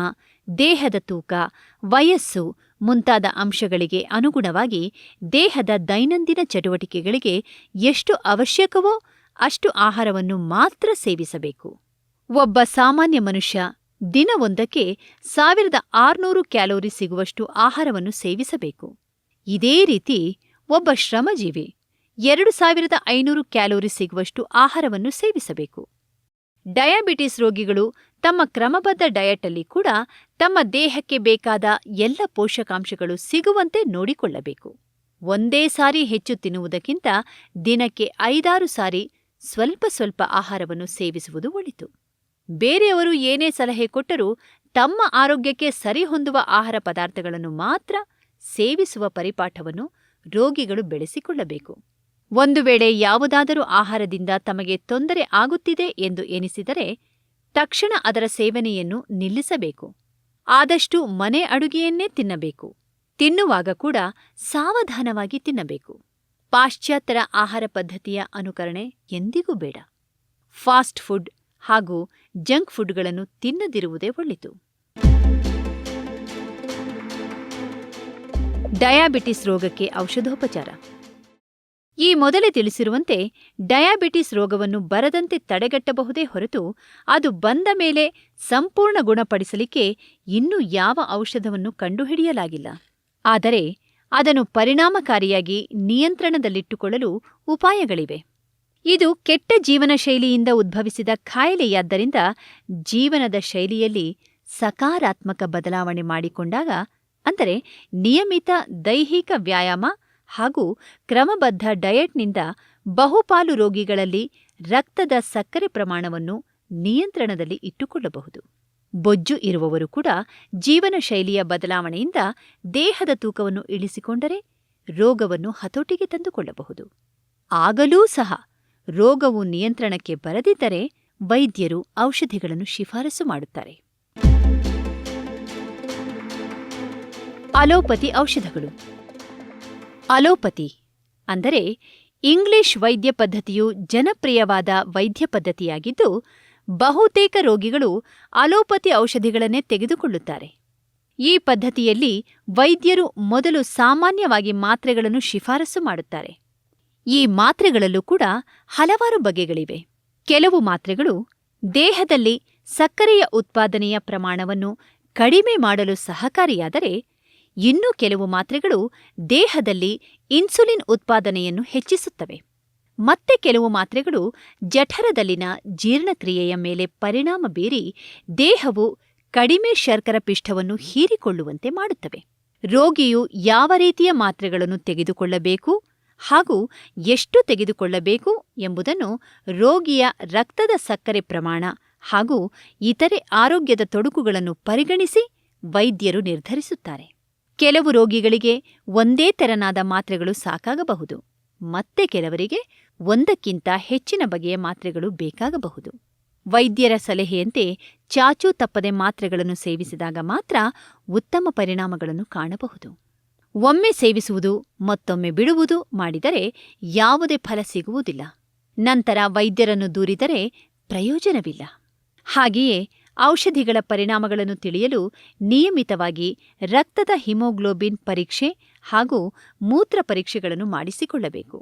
ದೇಹದ ತೂಕ, ವಯಸ್ಸು ಮುಂತಾದ ಅಂಶಗಳಿಗೆ ಅನುಗುಣವಾಗಿ ದೇಹದ ದೈನಂದಿನ ಚಟುವಟಿಕೆಗಳಿಗೆ ಎಷ್ಟು ಅವಶ್ಯಕವೋ ಅಷ್ಟು ಆಹಾರವನ್ನು ಮಾತ್ರ ಸೇವಿಸಬೇಕು. ಒಬ್ಬ ಸಾಮಾನ್ಯ ಮನುಷ್ಯ ದಿನವೊಂದಕ್ಕೆ 1600 ಕ್ಯಾಲೋರಿ ಸಿಗುವಷ್ಟು ಆಹಾರವನ್ನು ಸೇವಿಸಬೇಕು. ಇದೇ ರೀತಿ ಒಬ್ಬ ಶ್ರಮಜೀವಿ 2500 ಕ್ಯಾಲೋರಿ ಸಿಗುವಷ್ಟು ಆಹಾರವನ್ನು ಸೇವಿಸಬೇಕು. ಡಯಾಬಿಟಿಸ್ ರೋಗಿಗಳು ತಮ್ಮ ಕ್ರಮಬದ್ಧ ಡಯಟಲ್ಲಿ ಕೂಡ ತಮ್ಮ ದೇಹಕ್ಕೆ ಬೇಕಾದ ಎಲ್ಲ ಪೋಷಕಾಂಶಗಳು ಸಿಗುವಂತೆ ನೋಡಿಕೊಳ್ಳಬೇಕು. ಒಂದೇ ಸಾರಿ ಹೆಚ್ಚು ತಿನ್ನುವುದಕ್ಕಿಂತ ದಿನಕ್ಕೆ 5-6 ಸಾರಿ ಸ್ವಲ್ಪ ಸ್ವಲ್ಪ ಆಹಾರವನ್ನು ಸೇವಿಸುವುದು ಒಳಿತು. ಬೇರೆಯವರು ಏನೇ ಸಲಹೆ ಕೊಟ್ಟರೂ ತಮ್ಮ ಆರೋಗ್ಯಕ್ಕೆ ಸರಿಹೊಂದುವ ಆಹಾರ ಪದಾರ್ಥಗಳನ್ನು ಮಾತ್ರ ಸೇವಿಸುವ ಪರಿಪಾಠವನ್ನು ರೋಗಿಗಳು ಬೆಳೆಸಿಕೊಳ್ಳಬೇಕು. ಒಂದು ವೇಳೆ ಯಾವುದಾದರೂ ಆಹಾರದಿಂದ ತಮಗೆ ತೊಂದರೆ ಆಗುತ್ತಿದೆ ಎಂದು ಎನಿಸಿದರೆ ತಕ್ಷಣ ಅದರ ಸೇವನೆಯನ್ನು ನಿಲ್ಲಿಸಬೇಕು. ಆದಷ್ಟು ಮನೆ ಅಡುಗೆಯನ್ನೇ ತಿನ್ನಬೇಕು. ತಿನ್ನುವಾಗ ಕೂಡ ಸಾವಧಾನವಾಗಿ ತಿನ್ನಬೇಕು. ಪಾಶ್ಚಾತ್ಯರ ಆಹಾರ ಪದ್ಧತಿಯ ಅನುಕರಣೆ ಎಂದಿಗೂ ಬೇಡ. ಫಾಸ್ಟ್ ಫುಡ್ ಹಾಗೂ ಜಂಕ್ ಫುಡ್ಗಳನ್ನು ತಿನ್ನದಿರುವುದೇ ಒಳಿತು. ಡಯಾಬಿಟಿಸ್ ರೋಗಕ್ಕೆ ಔಷಧೋಪಚಾರ. ಈ ಮೊದಲೇ ತಿಳಿಸಿರುವಂತೆ ಡಯಾಬಿಟಿಸ್ ರೋಗವನ್ನು ಬರದಂತೆ ತಡೆಗಟ್ಟಬಹುದೇ ಹೊರತು ಅದು ಬಂದ ಮೇಲೆ ಸಂಪೂರ್ಣ ಗುಣಪಡಿಸಲಿಕ್ಕೆ ಇನ್ನೂ ಯಾವ ಔಷಧವನ್ನು ಕಂಡುಹಿಡಿಯಲಾಗಿಲ್ಲ. ಆದರೆ ಅದನ್ನು ಪರಿಣಾಮಕಾರಿಯಾಗಿ ನಿಯಂತ್ರಣದಲ್ಲಿಟ್ಟುಕೊಳ್ಳಲು ಉಪಾಯಗಳಿವೆ. ಇದು ಕೆಟ್ಟ ಜೀವನ ಶೈಲಿಯಿಂದ ಉದ್ಭವಿಸಿದ ಕಾಯಿಲೆಯಾದ್ದರಿಂದ ಜೀವನದ ಶೈಲಿಯಲ್ಲಿ ಸಕಾರಾತ್ಮಕ ಬದಲಾವಣೆ ಮಾಡಿಕೊಂಡಾಗ, ಅಂದರೆ ನಿಯಮಿತ ದೈಹಿಕ ವ್ಯಾಯಾಮ ಹಾಗೂ ಕ್ರಮಬದ್ಧ ಡಯಟ್ನಿಂದ ಬಹುಪಾಲು ರೋಗಿಗಳಲ್ಲಿ ರಕ್ತದ ಸಕ್ಕರೆ ಪ್ರಮಾಣವನ್ನು ನಿಯಂತ್ರಣದಲ್ಲಿ ಇಟ್ಟುಕೊಳ್ಳಬಹುದು. ಬೊಜ್ಜು ಇರುವವರು ಕೂಡ ಜೀವನ ಶೈಲಿಯ ಬದಲಾವಣೆಯಿಂದ ದೇಹದ ತೂಕವನ್ನು ಇಳಿಸಿಕೊಂಡರೆ ರೋಗವನ್ನು ಹತೋಟಿಗೆ ತಂದುಕೊಳ್ಳಬಹುದು. ಆಗಲೂ ಸಹ ರೋಗವು ನಿಯಂತ್ರಣಕ್ಕೆ ಬರದಿದ್ದರೆ ವೈದ್ಯರು ಔಷಧಿಗಳನ್ನು ಶಿಫಾರಸು ಮಾಡುತ್ತಾರೆ. ಅಲೋಪತಿ ಔಷಧಗಳು. ಅಲೋಪತಿ ಅಂದರೆ ಇಂಗ್ಲಿಷ್ ವೈದ್ಯ ಪದ್ಧತಿಯು ಜನಪ್ರಿಯವಾದ ವೈದ್ಯ ಪದ್ಧತಿಯಾಗಿದ್ದು, ಬಹುತೇಕ ರೋಗಿಗಳು ಅಲೋಪತಿ ಔಷಧಿಗಳನ್ನೇ ತೆಗೆದುಕೊಳ್ಳುತ್ತಾರೆ. ಈ ಪದ್ಧತಿಯಲ್ಲಿ ವೈದ್ಯರು ಮೊದಲು ಸಾಮಾನ್ಯವಾಗಿ ಮಾತ್ರೆಗಳನ್ನು ಶಿಫಾರಸು ಮಾಡುತ್ತಾರೆ. ಈ ಮಾತ್ರೆಗಳಲ್ಲೂ ಕೂಡ ಹಲವಾರು ಬಗೆಗಳಿವೆ. ಕೆಲವು ಮಾತ್ರೆಗಳು ದೇಹದಲ್ಲಿ ಸಕ್ಕರೆಯ ಉತ್ಪಾದನೆಯ ಪ್ರಮಾಣವನ್ನು ಕಡಿಮೆ ಮಾಡಲು ಸಹಕಾರಿಯಾದರೆ, ಇನ್ನೂ ಕೆಲವು ಮಾತ್ರೆಗಳು ದೇಹದಲ್ಲಿ ಇನ್ಸುಲಿನ್ ಉತ್ಪಾದನೆಯನ್ನು ಹೆಚ್ಚಿಸುತ್ತವೆ. ಮತ್ತೆ ಕೆಲವು ಮಾತ್ರೆಗಳು ಜಠರದಲ್ಲಿನ ಜೀರ್ಣಕ್ರಿಯೆಯ ಮೇಲೆ ಪರಿಣಾಮ ಬೀರಿ ದೇಹವು ಕಡಿಮೆ ಶರ್ಕರ ಪಿಷ್ಟವನ್ನು ಹೀರಿಕೊಳ್ಳುವಂತೆ ಮಾಡುತ್ತವೆ. ರೋಗಿಯು ಯಾವ ರೀತಿಯ ಮಾತ್ರೆಗಳನ್ನು ತೆಗೆದುಕೊಳ್ಳಬೇಕು ಹಾಗೂ ಎಷ್ಟು ತೆಗೆದುಕೊಳ್ಳಬೇಕು ಎಂಬುದನ್ನು ರೋಗಿಯ ರಕ್ತದ ಸಕ್ಕರೆ ಪ್ರಮಾಣ ಹಾಗೂ ಇತರೆ ಆರೋಗ್ಯದ ತೊಡಕುಗಳನ್ನು ಪರಿಗಣಿಸಿ ವೈದ್ಯರು ನಿರ್ಧರಿಸುತ್ತಾರೆ. ಕೆಲವು ರೋಗಿಗಳಿಗೆ ಒಂದೇ ತೆರನಾದ ಮಾತ್ರೆಗಳು ಸಾಕಾಗಬಹುದು. ಮತ್ತೆ ಕೆಲವರಿಗೆ ಒಂದಕ್ಕಿಂತ ಹೆಚ್ಚಿನ ಬಗೆಯ ಮಾತ್ರೆಗಳು ಬೇಕಾಗಬಹುದು. ವೈದ್ಯರ ಸಲಹೆಯಂತೆ ಚಾಚೂ ತಪ್ಪದೆ ಮಾತ್ರೆಗಳನ್ನು ಸೇವಿಸಿದಾಗ ಮಾತ್ರ ಉತ್ತಮ ಪರಿಣಾಮಗಳನ್ನು ಕಾಣಬಹುದು. ಒಮ್ಮೆ ಸೇವಿಸುವುದು ಮತ್ತೊಮ್ಮೆ ಬಿಡುವುದು ಮಾಡಿದರೆ ಯಾವುದೇ ಫಲ ಸಿಗುವುದಿಲ್ಲ. ನಂತರ ವೈದ್ಯರನ್ನು ದೂರಿದರೆ ಪ್ರಯೋಜನವಿಲ್ಲ. ಹಾಗೆಯೇ ಔಷಧಿಗಳ ಪರಿಣಾಮಗಳನ್ನು ತಿಳಿಯಲು ನಿಯಮಿತವಾಗಿ ರಕ್ತದ ಹಿಮೋಗ್ಲೋಬಿನ್ ಪರೀಕ್ಷೆ ಹಾಗೂ ಮೂತ್ರ ಪರೀಕ್ಷೆಗಳನ್ನು ಮಾಡಿಸಿಕೊಳ್ಳಬೇಕು.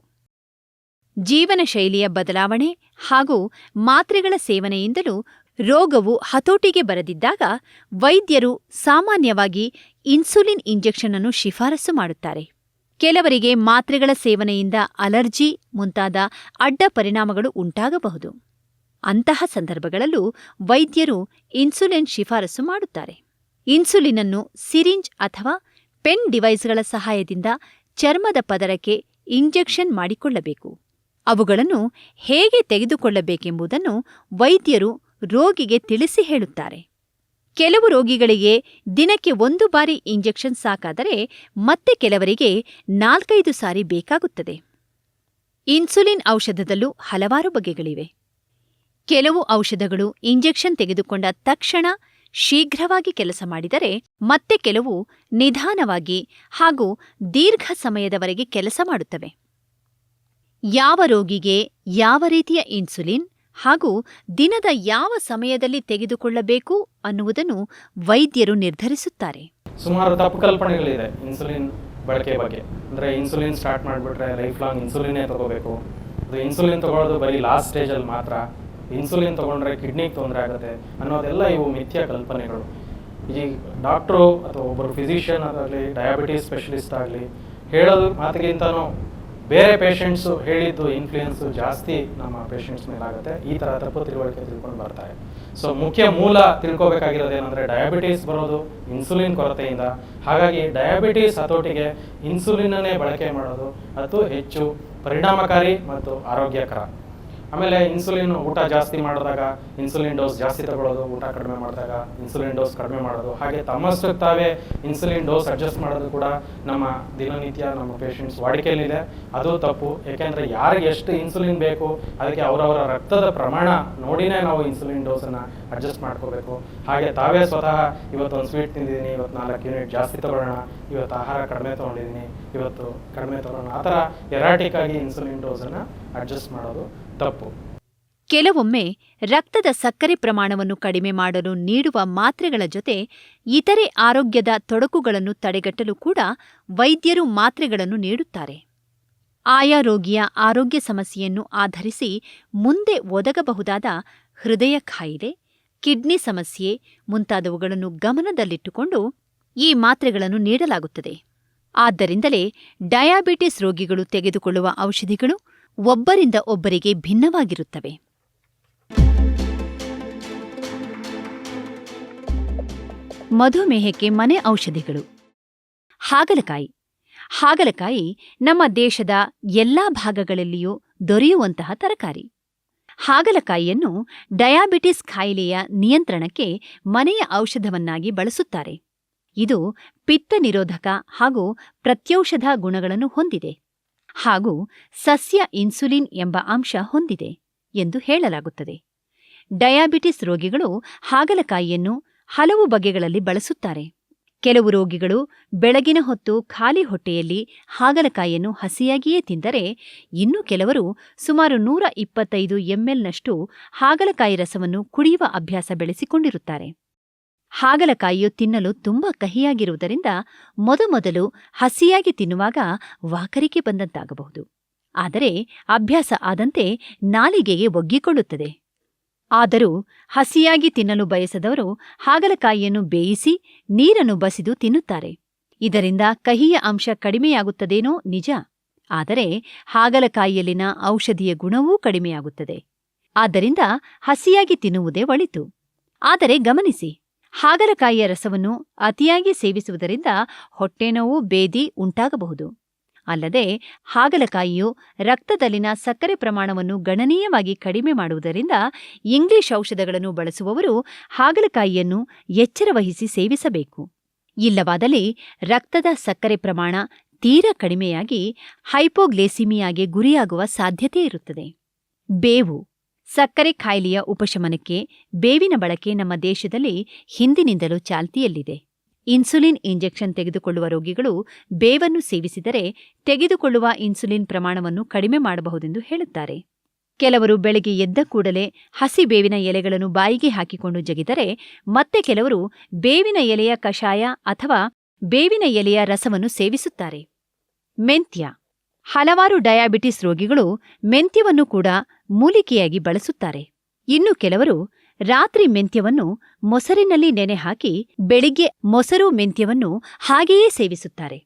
ಜೀವನ ಶೈಲಿಯ ಬದಲಾವಣೆ ಹಾಗೂ ಮಾತ್ರೆಗಳ ಸೇವನೆಯಿಂದಲೂ ರೋಗವು ಹತೋಟಿಗೆ ಬರದಿದ್ದಾಗ ವೈದ್ಯರು ಸಾಮಾನ್ಯವಾಗಿ ಇನ್ಸುಲಿನ್ ಇಂಜೆಕ್ಷನ್ ಅನ್ನು ಶಿಫಾರಸು ಮಾಡುತ್ತಾರೆ. ಕೆಲವರಿಗೆ ಮಾತ್ರೆಗಳ ಸೇವನೆಯಿಂದ ಅಲರ್ಜಿ ಮುಂತಾದ ಅಡ್ಡ ಪರಿಣಾಮಗಳು ಉಂಟಾಗಬಹುದು. ಅಂತಹ ಸಂದರ್ಭಗಳಲ್ಲೂ ವೈದ್ಯರು ಇನ್ಸುಲಿನ್ ಶಿಫಾರಸು ಮಾಡುತ್ತಾರೆ. ಇನ್ಸುಲಿನ್ ಅನ್ನು ಸಿರಿಂಜ್ ಅಥವಾ ಪೆನ್ ಡಿವೈಸ್ಗಳ ಸಹಾಯದಿಂದ ಚರ್ಮದ ಪದರಕ್ಕೆ ಇಂಜೆಕ್ಷನ್ ಮಾಡಿಕೊಳ್ಳಬೇಕು. ಅವುಗಳನ್ನು ಹೇಗೆ ತೆಗೆದುಕೊಳ್ಳಬೇಕೆಂಬುದನ್ನು ವೈದ್ಯರು ರೋಗಿಗೆ ತಿಳಿಸಿ ಹೇಳುತ್ತಾರೆ. ಕೆಲವು ರೋಗಿಗಳಿಗೆ ದಿನಕ್ಕೆ 1 ಬಾರಿ ಇಂಜೆಕ್ಷನ್ ಸಾಕಾದರೆ ಮತ್ತೆ ಕೆಲವರಿಗೆ 4-5 ಸಾರಿ ಬೇಕಾಗುತ್ತದೆ. ಇನ್ಸುಲಿನ್ ಔಷಧದಲ್ಲೂ ಹಲವಾರು ಬಗೆಗಳಿವೆ. ಕೆಲವು ಔಷಧಗಳು ಇಂಜೆಕ್ಷನ್ ತೆಗೆದುಕೊಂಡ ತಕ್ಷಣ ಶೀಘ್ರವಾಗಿ ಕೆಲಸ ಮಾಡಿದರೆ, ಮತ್ತೆ ಕೆಲವು ನಿಧಾನವಾಗಿ ಹಾಗೂ ದೀರ್ಘ ಸಮಯದವರೆಗೆ ಕೆಲಸ ಮಾಡುತ್ತವೆ. ಯಾವ ರೋಗಿಗೆ ಯಾವ ರೀತಿಯ ಇನ್ಸುಲಿನ್ ಹಾಗೂ ದಿನದ ಯಾವ ಸಮಯದಲ್ಲಿ ತೆಗೆದುಕೊಳ್ಳಬೇಕು ಅನ್ನುವುದನ್ನು ವೈದ್ಯರು ನಿರ್ಧರಿಸುತ್ತಾರೆ. ಸುಮಾರು ತಪ್ಪು ಕಲ್ಪನೆಗಳಿದೆ ಇನ್ಸುಲಿನ್ ಬಳಕೆ ಬಗ್ಗೆ. ಅಂದರೆ ಇನ್ಸುಲಿನ್ ಸ್ಟಾರ್ಟ್ ಮಾಡಿಬಿಟ್ರೆ ಲೈಫ್ ಲಾಂಗ್ ಇನ್ಸುಲಿನೇ ತೊಗೋಬೇಕು, ಅದು ಇನ್ಸುಲಿನ್ ತೊಗೊಳ್ಳೋದು ಬರೀ ಲಾಸ್ಟ್ ಸ್ಟೇಜಲ್ಲಿ ಮಾತ್ರ, ಇನ್ಸುಲಿನ್ ತೊಗೊಂಡ್ರೆ ಕಿಡ್ನಿಗೆ ತೊಂದರೆ ಆಗುತ್ತೆ ಅನ್ನೋದೆಲ್ಲ ಇವು ಮಿಥ್ಯ ಕಲ್ಪನೆಗಳು. ಈ ಡಾಕ್ಟ್ರು ಅಥವಾ ಒಬ್ಬರು ಫಿಸಿಷಿಯನ್ ಆಗಲಿ, ಡಯಾಬಿಟೀಸ್ ಸ್ಪೆಷಲಿಸ್ಟ್ ಆಗಲಿ ಹೇಳೋದು ಮಾತಿಗಿಂತನೂ ಬೇರೆ ಪೇಷಂಟ್ಸು ಹೇಳಿದ್ದು ಇನ್ಫ್ಲೂಯೆನ್ಸು ಜಾಸ್ತಿ ನಮ್ಮ ಪೇಷಂಟ್ಸ್ ಮೇಲೆ ಆಗುತ್ತೆ. ಈ ಥರ ತಪ್ಪು ತಿಳುವಳಿಕೆ ತಿಳ್ಕೊಂಡು ಬರ್ತಾರೆ. ಸೊ ಮುಖ್ಯ ಮೂಲ ತಿಳ್ಕೊಬೇಕಾಗಿರೋದು ಏನಂದರೆ ಡಯಾಬಿಟೀಸ್ ಬರೋದು ಇನ್ಸುಲಿನ್ ಕೊರತೆಯಿಂದ. ಹಾಗಾಗಿ ಡಯಾಬಿಟೀಸ್ ಹತೋಟಿಗೆ ಇನ್ಸುಲಿನ್ನೇ ಬಳಕೆ ಮಾಡೋದು ಅದು ಹೆಚ್ಚು ಪರಿಣಾಮಕಾರಿ ಮತ್ತು ಆರೋಗ್ಯಕರ. ಆಮೇಲೆ ಇನ್ಸುಲಿನ್ ಊಟ ಜಾಸ್ತಿ ಮಾಡಿದಾಗ ಇನ್ಸುಲಿನ್ ಡೋಸ್ ಜಾಸ್ತಿ ತಗೊಳ್ಳೋದು, ಊಟ ಕಡಿಮೆ ಮಾಡಿದಾಗ ಇನ್ಸುಲಿನ್ ಡೋಸ್ ಕಡಿಮೆ ಮಾಡೋದು, ಹಾಗೆ ತಮ್ಮಷ್ಟಕ್ಕೆ ತಾವೇ ಇನ್ಸುಲಿನ್ ಡೋಸ್ ಅಡ್ಜಸ್ಟ್ ಮಾಡೋದು ಕೂಡ ನಮ್ಮ ದಿನನಿತ್ಯ ನಮ್ಮ ಪೇಷಂಟ್ಸ್ ವಾಡಿಕೆಯಲ್ಲಿದೆ. ಅದು ತಪ್ಪು. ಏಕೆಂದರೆ ಯಾರಿಗೆ ಎಷ್ಟು ಇನ್ಸುಲಿನ್ ಬೇಕು ಅದಕ್ಕೆ ಅವರವರ ರಕ್ತದ ಪ್ರಮಾಣ ನೋಡಿನೇ ನಾವು ಇನ್ಸುಲಿನ್ ಡೋಸನ್ನು ಅಡ್ಜಸ್ಟ್ ಮಾಡ್ಕೋಬೇಕು. ಹಾಗೆ ತಾವೇ ಸ್ವತಃ ಇವತ್ತೊಂದು ಸ್ವೀಟ್ ತಿಂದಿದ್ದೀನಿ, ಇವತ್ತು 4 ಯೂನಿಟ್ ಜಾಸ್ತಿ ತೊಗೊಳ್ಳೋಣ, ಇವತ್ತು ಆಹಾರ ಕಡಿಮೆ ತೊಗೊಂಡಿದ್ದೀನಿ, ಇವತ್ತು ಕಡಿಮೆ ತೊಗೊಳ್ಳೋಣ, ಆ ಥರ ಎರಾಟಿಕ್ ಆಗಿ ಇನ್ಸುಲಿನ್ ಡೋಸನ್ನು ಅಡ್ಜಸ್ಟ್ ಮಾಡೋದು ತಪ್ಪು. ಕೆಲವೊಮ್ಮೆ ರಕ್ತದ ಸಕ್ಕರೆ ಪ್ರಮಾಣವನ್ನು ಕಡಿಮೆ ಮಾಡಲು ನೀಡುವ ಮಾತ್ರೆಗಳ ಜೊತೆ ಇತರೆ ಆರೋಗ್ಯದ ತೊಡಕುಗಳನ್ನು ತಡೆಗಟ್ಟಲು ಕೂಡ ವೈದ್ಯರು ಮಾತ್ರೆಗಳನ್ನು ನೀಡುತ್ತಾರೆ. ಆಯಾ ರೋಗಿಯ ಆರೋಗ್ಯ ಸಮಸ್ಯೆಯನ್ನು ಆಧರಿಸಿ ಮುಂದೆ ಒದಗಬಹುದಾದ ಹೃದಯ ಕಾಯಿಲೆ, ಕಿಡ್ನಿ ಸಮಸ್ಯೆ ಮುಂತಾದವುಗಳನ್ನು ಗಮನದಲ್ಲಿಟ್ಟುಕೊಂಡು ಈ ಮಾತ್ರೆಗಳನ್ನು ನೀಡಲಾಗುತ್ತದೆ. ಆದ್ದರಿಂದಲೇ ಡಯಾಬಿಟಿಸ್ ರೋಗಿಗಳು ತೆಗೆದುಕೊಳ್ಳುವ ಔಷಧಿಗಳು ಒಬ್ಬರಿಂದ ಒಬ್ಬರಿಗೆ ಭಿನ್ನವಾಗಿರುತ್ತವೆ. ಮಧುಮೇಹಕ್ಕೆ ಮನೆ ಔಷಧಿಗಳು. ಹಾಗಲಕಾಯಿ. ಹಾಗಲಕಾಯಿ ನಮ್ಮ ದೇಶದ ಎಲ್ಲಾ ಭಾಗಗಳಲ್ಲಿಯೂ ದೊರೆಯುವಂತಹ ತರಕಾರಿ. ಹಾಗಲಕಾಯಿಯನ್ನು ಡಯಾಬಿಟಿಸ್ ಕಾಯಿಲೆಯ ನಿಯಂತ್ರಣಕ್ಕೆ ಮನೆಯ ಔಷಧವನ್ನಾಗಿ ಬಳಸುತ್ತಾರೆ. ಇದು ಪಿತ್ತ ನಿರೋಧಕ ಹಾಗೂ ಪ್ರತ್ಯೌಷಧ ಗುಣಗಳನ್ನು ಹೊಂದಿದೆ ಹಾಗೂ ಸಸ್ಯ ಇನ್ಸುಲಿನ್ ಎಂಬ ಅಂಶ ಹೊಂದಿದೆ ಎಂದು ಹೇಳಲಾಗುತ್ತದೆ. ಡಯಾಬಿಟಿಸ್ ರೋಗಿಗಳು ಹಾಗಲಕಾಯಿಯನ್ನು ಹಲವು ಬಗೆಗಳಲ್ಲಿ ಬಳಸುತ್ತಾರೆ. ಕೆಲವು ರೋಗಿಗಳು ಬೆಳಗಿನ ಹೊತ್ತು ಖಾಲಿ ಹೊಟ್ಟೆಯಲ್ಲಿ ಹಾಗಲಕಾಯಿಯನ್ನು ಹಸಿಯಾಗಿಯೇ ತಿಂದರೆ, ಇನ್ನು ಕೆಲವರು ಸುಮಾರು 125 ml ಹಾಗಲಕಾಯಿ ರಸವನ್ನು ಕುಡಿಯುವ ಅಭ್ಯಾಸ ಬೆಳೆಸಿಕೊಂಡಿರುತ್ತಾರೆ. ಹಾಗಲಕಾಯಿಯು ತಿನ್ನಲು ತುಂಬಾ ಕಹಿಯಾಗಿರುವುದರಿಂದ ಮೊದಮೊದಲು ಹಸಿಯಾಗಿ ತಿನ್ನುವಾಗ ವಾಕರಿಕೆ ಬಂದಂತಾಗಬಹುದು. ಆದರೆ ಅಭ್ಯಾಸ ಆದಂತೆ ನಾಲಿಗೆಗೆ ಒಗ್ಗಿಕೊಳ್ಳುತ್ತದೆ. ಆದರೂ ಹಸಿಯಾಗಿ ತಿನ್ನಲು ಬಯಸದವರು ಹಾಗಲಕಾಯಿಯನ್ನು ಬೇಯಿಸಿ ನೀರನ್ನು ಬಸಿದು ತಿನ್ನುತ್ತಾರೆ. ಇದರಿಂದ ಕಹಿಯ ಅಂಶ ಕಡಿಮೆಯಾಗುತ್ತದೇನೋ ನಿಜ, ಆದರೆ ಹಾಗಲಕಾಯಿಯಲ್ಲಿನ ಔಷಧಿಯ ಗುಣವೂ ಕಡಿಮೆಯಾಗುತ್ತದೆ. ಆದ್ದರಿಂದ ಹಸಿಯಾಗಿ ತಿನ್ನುವುದೇ ಒಳಿತು. ಆದರೆ ಗಮನಿಸಿ, ಹಾಗಲಕಾಯಿಯ ರಸವನ್ನು ಅತಿಯಾಗಿ ಸೇವಿಸುವುದರಿಂದ ಹೊಟ್ಟೆನೋವು, ಬೇದಿ ಉಂಟಾಗಬಹುದು. ಅಲ್ಲದೆ ಹಾಗಲಕಾಯಿಯು ರಕ್ತದಲ್ಲಿನ ಸಕ್ಕರೆ ಪ್ರಮಾಣವನ್ನು ಗಣನೀಯವಾಗಿ ಕಡಿಮೆ ಮಾಡುವುದರಿಂದ ಇಂಗ್ಲಿಷ್ ಔಷಧಗಳನ್ನು ಬಳಸುವವರು ಹಾಗಲಕಾಯಿಯನ್ನು ಎಚ್ಚರವಹಿಸಿ ಸೇವಿಸಬೇಕು. ಇಲ್ಲವಾದಲ್ಲಿ ರಕ್ತದ ಸಕ್ಕರೆ ಪ್ರಮಾಣ ತೀರಾ ಕಡಿಮೆಯಾಗಿ ಹೈಪೋಗ್ಲೇಸಿಮಿಯಾಗೆ ಗುರಿಯಾಗುವ ಸಾಧ್ಯತೆ ಇರುತ್ತದೆ. ಬೇವು. ಸಕ್ಕರೆ ಕಾಯಿಲೆಯ ಉಪಶಮನಕ್ಕೆ ಬೇವಿನ ಬಳಕೆ ನಮ್ಮ ದೇಶದಲ್ಲಿ ಹಿಂದಿನಿಂದಲೂ ಚಾಲ್ತಿಯಲ್ಲಿದೆ. ಇನ್ಸುಲಿನ್ ಇಂಜೆಕ್ಷನ್ ತೆಗೆದುಕೊಳ್ಳುವ ರೋಗಿಗಳು ಬೇವನ್ನು ಸೇವಿಸಿದರೆ ತೆಗೆದುಕೊಳ್ಳುವ ಇನ್ಸುಲಿನ್ ಪ್ರಮಾಣವನ್ನು ಕಡಿಮೆ ಮಾಡಬಹುದೆಂದು ಹೇಳುತ್ತಾರೆ. ಕೆಲವರು ಬೆಳಗ್ಗೆ ಎದ್ದ ಕೂಡಲೇ ಹಸಿ ಬೇವಿನ ಎಲೆಗಳನ್ನು ಬಾಯಿಗೆ ಹಾಕಿಕೊಂಡು ಜಗಿದರೆ, ಮತ್ತೆ ಕೆಲವರು ಬೇವಿನ ಎಲೆಯ ಕಷಾಯ ಅಥವಾ ಬೇವಿನ ಎಲೆಯ ರಸವನ್ನು ಸೇವಿಸುತ್ತಾರೆ. ಮೆಂತ್ಯ. ಹಲವಾರು ಡಯಾಬಿಟಿಸ್ ರೋಗಿಗಳು ಮೆಂತ್ಯವನ್ನು ಕೂಡ ಮೂಲಿಕೆಯಾಗಿ ಬಳಸುತ್ತಾರೆ. ಇನ್ನು ಕೆಲವರು ರಾತ್ರಿ ಮೆಂತ್ಯವನ್ನು ಮೊಸರಿನಲ್ಲಿ ನೆನೆ ಹಾಕಿ ಬೆಳಿಗ್ಗೆ ಮೊಸರು ಮೆಂತ್ಯವನ್ನು ಹಾಗೆಯೇ ಸೇವಿಸುತ್ತಾರೆ.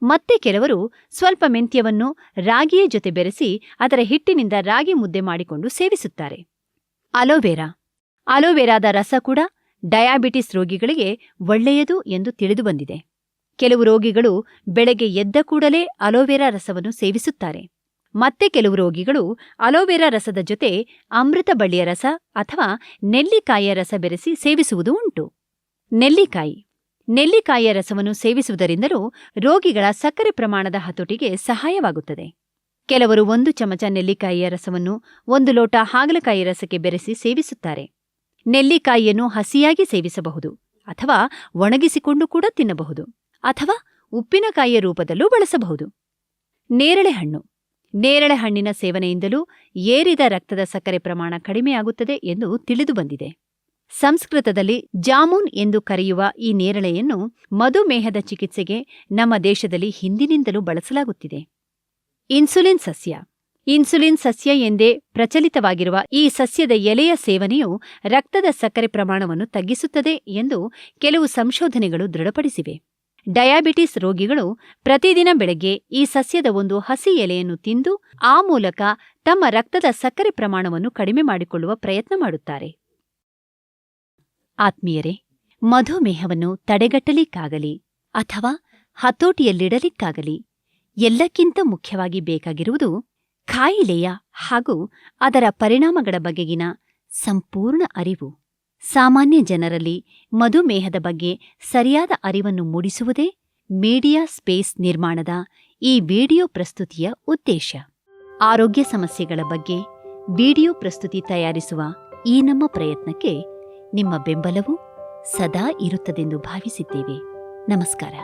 ಮತ್ತೆ ಕೆಲವರು ಸ್ವಲ್ಪ ಮೆಂತ್ಯವನ್ನು ರಾಗಿಯ ಜೊತೆ ಬೆರೆಸಿ ಅದರ ಹಿಟ್ಟಿನಿಂದ ರಾಗಿ ಮುದ್ದೆ ಮಾಡಿಕೊಂಡು ಸೇವಿಸುತ್ತಾರೆ. ಅಲೋವೆರಾ. ಅಲೋವೆರಾದ ರಸ ಕೂಡ ಡಯಾಬಿಟಿಸ್ ರೋಗಿಗಳಿಗೆ ಒಳ್ಳೆಯದು ಎಂದು ತಿಳಿದುಬಂದಿದೆ. ಕೆಲವು ರೋಗಿಗಳು ಬೆಳಗ್ಗೆ ಎದ್ದ ಕೂಡಲೇ ಅಲೋವೆರಾ ರಸವನ್ನು ಸೇವಿಸುತ್ತಾರೆ. ಮತ್ತೆ ಕೆಲವು ರೋಗಿಗಳು ಅಲೋವೆರಾ ರಸದ ಜೊತೆ ಅಮೃತ ಬಳ್ಳಿಯ ರಸ ಅಥವಾ ನೆಲ್ಲಿಕಾಯಿಯ ರಸ ಬೆರೆಸಿ ಸೇವಿಸುವುದು ಉಂಟು. ನೆಲ್ಲಿಕಾಯಿ. ನೆಲ್ಲಿಕಾಯಿಯ ರಸವನ್ನು ಸೇವಿಸುವುದರಿಂದಲೂ ರೋಗಿಗಳ ಸಕ್ಕರೆ ಪ್ರಮಾಣದ ಹತೋಟಿಗೆ ಸಹಾಯವಾಗುತ್ತದೆ. ಕೆಲವರು 1 ಚಮಚ ನೆಲ್ಲಿಕಾಯಿಯ ರಸವನ್ನು 1 ಲೋಟ ಹಾಗಲಕಾಯಿ ರಸಕ್ಕೆ ಬೆರೆಸಿ ಸೇವಿಸುತ್ತಾರೆ. ನೆಲ್ಲಿಕಾಯಿಯನ್ನು ಹಸಿಯಾಗಿ ಸೇವಿಸಬಹುದು, ಅಥವಾ ಒಣಗಿಸಿಕೊಂಡು ಕೂಡ ತಿನ್ನಬಹುದು, ಅಥವಾ ಉಪ್ಪಿನಕಾಯಿಯ ರೂಪದಲ್ಲೂ ಬಳಸಬಹುದು. ನೇರಳೆ ಹಣ್ಣು. ನೇರಳೆ ಹಣ್ಣಿನ ಸೇವನೆಯಿಂದಲೂ ಏರಿದ ರಕ್ತದ ಸಕ್ಕರೆ ಪ್ರಮಾಣ ಕಡಿಮೆಯಾಗುತ್ತದೆ ಎಂದು ತಿಳಿದುಬಂದಿದೆ. ಸಂಸ್ಕೃತದಲ್ಲಿ ಜಾಮೂನ್ ಎಂದು ಕರೆಯುವ ಈ ನೇರಳೆಯನ್ನು ಮಧುಮೇಹದ ಚಿಕಿತ್ಸೆಗೆ ನಮ್ಮ ದೇಶದಲ್ಲಿ ಹಿಂದಿನಿಂದಲೂ ಬಳಸಲಾಗುತ್ತಿದೆ. ಇನ್ಸುಲಿನ್ ಸಸ್ಯ. ಇನ್ಸುಲಿನ್ ಸಸ್ಯ ಎಂದೇ ಪ್ರಚಲಿತವಾಗಿರುವ ಈ ಸಸ್ಯದ ಎಲೆಯ ಸೇವನೆಯು ರಕ್ತದ ಸಕ್ಕರೆ ಪ್ರಮಾಣವನ್ನು ತಗ್ಗಿಸುತ್ತದೆ ಎಂದು ಕೆಲವು ಸಂಶೋಧನೆಗಳು ದೃಢಪಡಿಸಿವೆ. ಡಯಾಬಿಟಿಸ್ ರೋಗಿಗಳು ಪ್ರತಿದಿನ ಬೆಳಗ್ಗೆ ಈ ಸಸ್ಯದ ಒಂದು ಹಸಿ ಎಲೆಯನ್ನು ತಿಂದು ಆ ಮೂಲಕ ತಮ್ಮ ರಕ್ತದ ಸಕ್ಕರೆ ಪ್ರಮಾಣವನ್ನು ಕಡಿಮೆ ಮಾಡಿಕೊಳ್ಳುವ ಪ್ರಯತ್ನ ಮಾಡುತ್ತಾರೆ. ಆತ್ಮೀಯರೇ, ಮಧುಮೇಹವನ್ನು ತಡೆಗಟ್ಟಲಿಕ್ಕಾಗಲಿ ಅಥವಾ ಹತೋಟಿಯಲ್ಲಿಡಲಿಕ್ಕಾಗಲಿ ಎಲ್ಲಕ್ಕಿಂತ ಮುಖ್ಯವಾಗಿ ಬೇಕಾಗಿರುವುದು ಕಾಯಿಲೆಯ ಹಾಗೂ ಅದರ ಪರಿಣಾಮಗಳ ಬಗೆಗಿನ ಸಂಪೂರ್ಣ ಅರಿವು. ಸಾಮಾನ್ಯ ಜನರಲ್ಲಿ ಮಧುಮೇಹದ ಬಗ್ಗೆ ಸರಿಯಾದ ಅರಿವನ್ನು ಮೂಡಿಸುವುದೇ ಮೀಡಿಯಾ ಸ್ಪೇಸ್ ನಿರ್ಮಾಣದ ಈ ವಿಡಿಯೋ ಪ್ರಸ್ತುತಿಯ ಉದ್ದೇಶ. ಆರೋಗ್ಯ ಸಮಸ್ಯೆಗಳ ಬಗ್ಗೆ ವಿಡಿಯೋ ಪ್ರಸ್ತುತಿ ತಯಾರಿಸುವ ಈ ನಮ್ಮ ಪ್ರಯತ್ನಕ್ಕೆ ನಿಮ್ಮ ಬೆಂಬಲವು ಸದಾ ಇರುತ್ತದೆಂದು ಭಾವಿಸಿದ್ದೇವೆ. ನಮಸ್ಕಾರ.